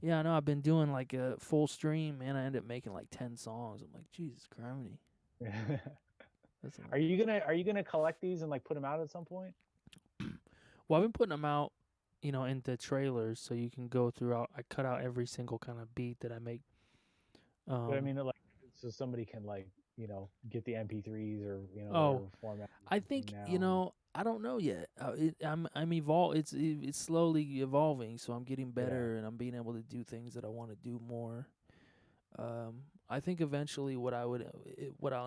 Yeah, I know. I've been doing like a full stream, and I ended up making like 10 songs. I'm like, Jesus Christ, that's a Are lot. you gonna collect these and like put them out at some point? Well, I've been putting them out, into trailers, so you can go throughout. I cut out every single kind of beat that I make. But I Um. mean, like, so somebody can like get the MP3s or Oh, whatever format you're I using think now. And I don't know yet. I'm It's slowly evolving, so I'm getting yeah, better, and I'm being able to do things that I want to do more. I think eventually what I'll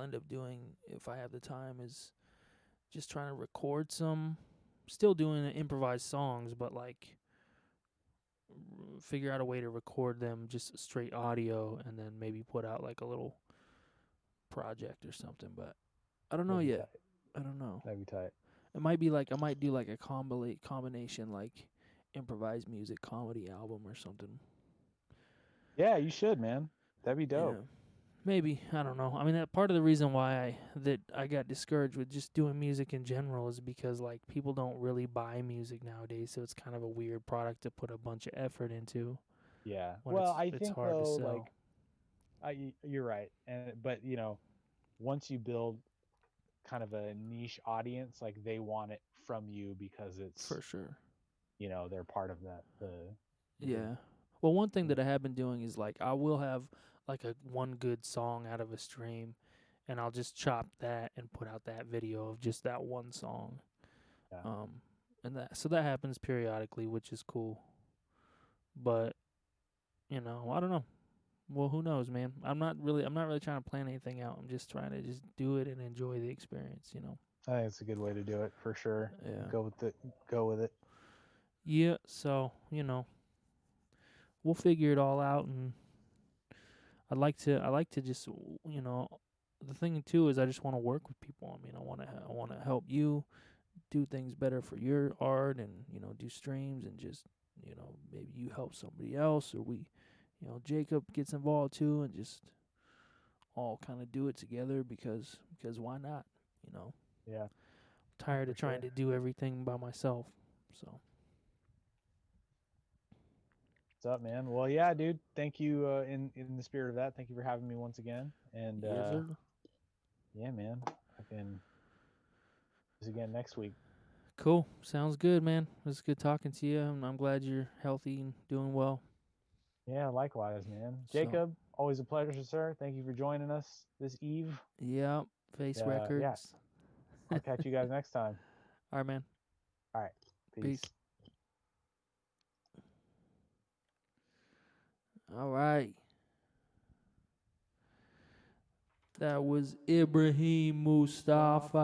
end up doing if I have the time is just trying to record some, still doing improvised songs, but like figure out a way to record them just straight audio, and then maybe put out like a little project or something. But I don't know that'd be yet. tight. I don't know. That'd be tight. It might be like I might do like a combination like improvised music comedy album or something. Yeah, you should, man. That'd be dope. Yeah. Maybe, I don't know. I mean, that part of the reason why I got discouraged with just doing music in general is because like people don't really buy music nowadays, so it's kind of a weird product to put a bunch of effort into Yeah. when Well, it's I it's think hard to though, sell. like, you're right, and but once you build kind of a niche audience, like they want it from you because it's, for sure. they're part of that the Yeah. Well, one thing that I have been doing is like I will have like a one good song out of a stream, and I'll just chop that and put out that video of just that one song. yeah. Um, and that happens periodically, which is cool. But I don't know. Well, who knows, man? I'm not really trying to plan anything out. I'm just trying to just do it and enjoy the experience. I think it's a good way to do it for sure. Yeah. Go with it. Yeah. So we'll figure it all out, and I like to just the thing too is I just want to work with people. I mean, I want to help you do things better for your art, and do streams, and just maybe you help somebody else, or Jacob gets involved too, and just all kind of do it together because why not? You know, Yeah, tired for of trying sure. to do everything by myself. So What's up, man? Well, yeah, dude. Thank you. In the spirit of that, thank you for having me once again. And yes, sir. yeah, man. I can do this again next week. Cool. Sounds good, man. It was good talking to you. I'm glad you're healthy and doing well. Yeah, likewise, man. So, Jacob, always a pleasure, sir. Thank you for joining us this eve. yeah, Face Yeah, Records. I'll catch you guys next time. All right, man. All right, Peace. peace. All right. That was Ibrahim Moustafa.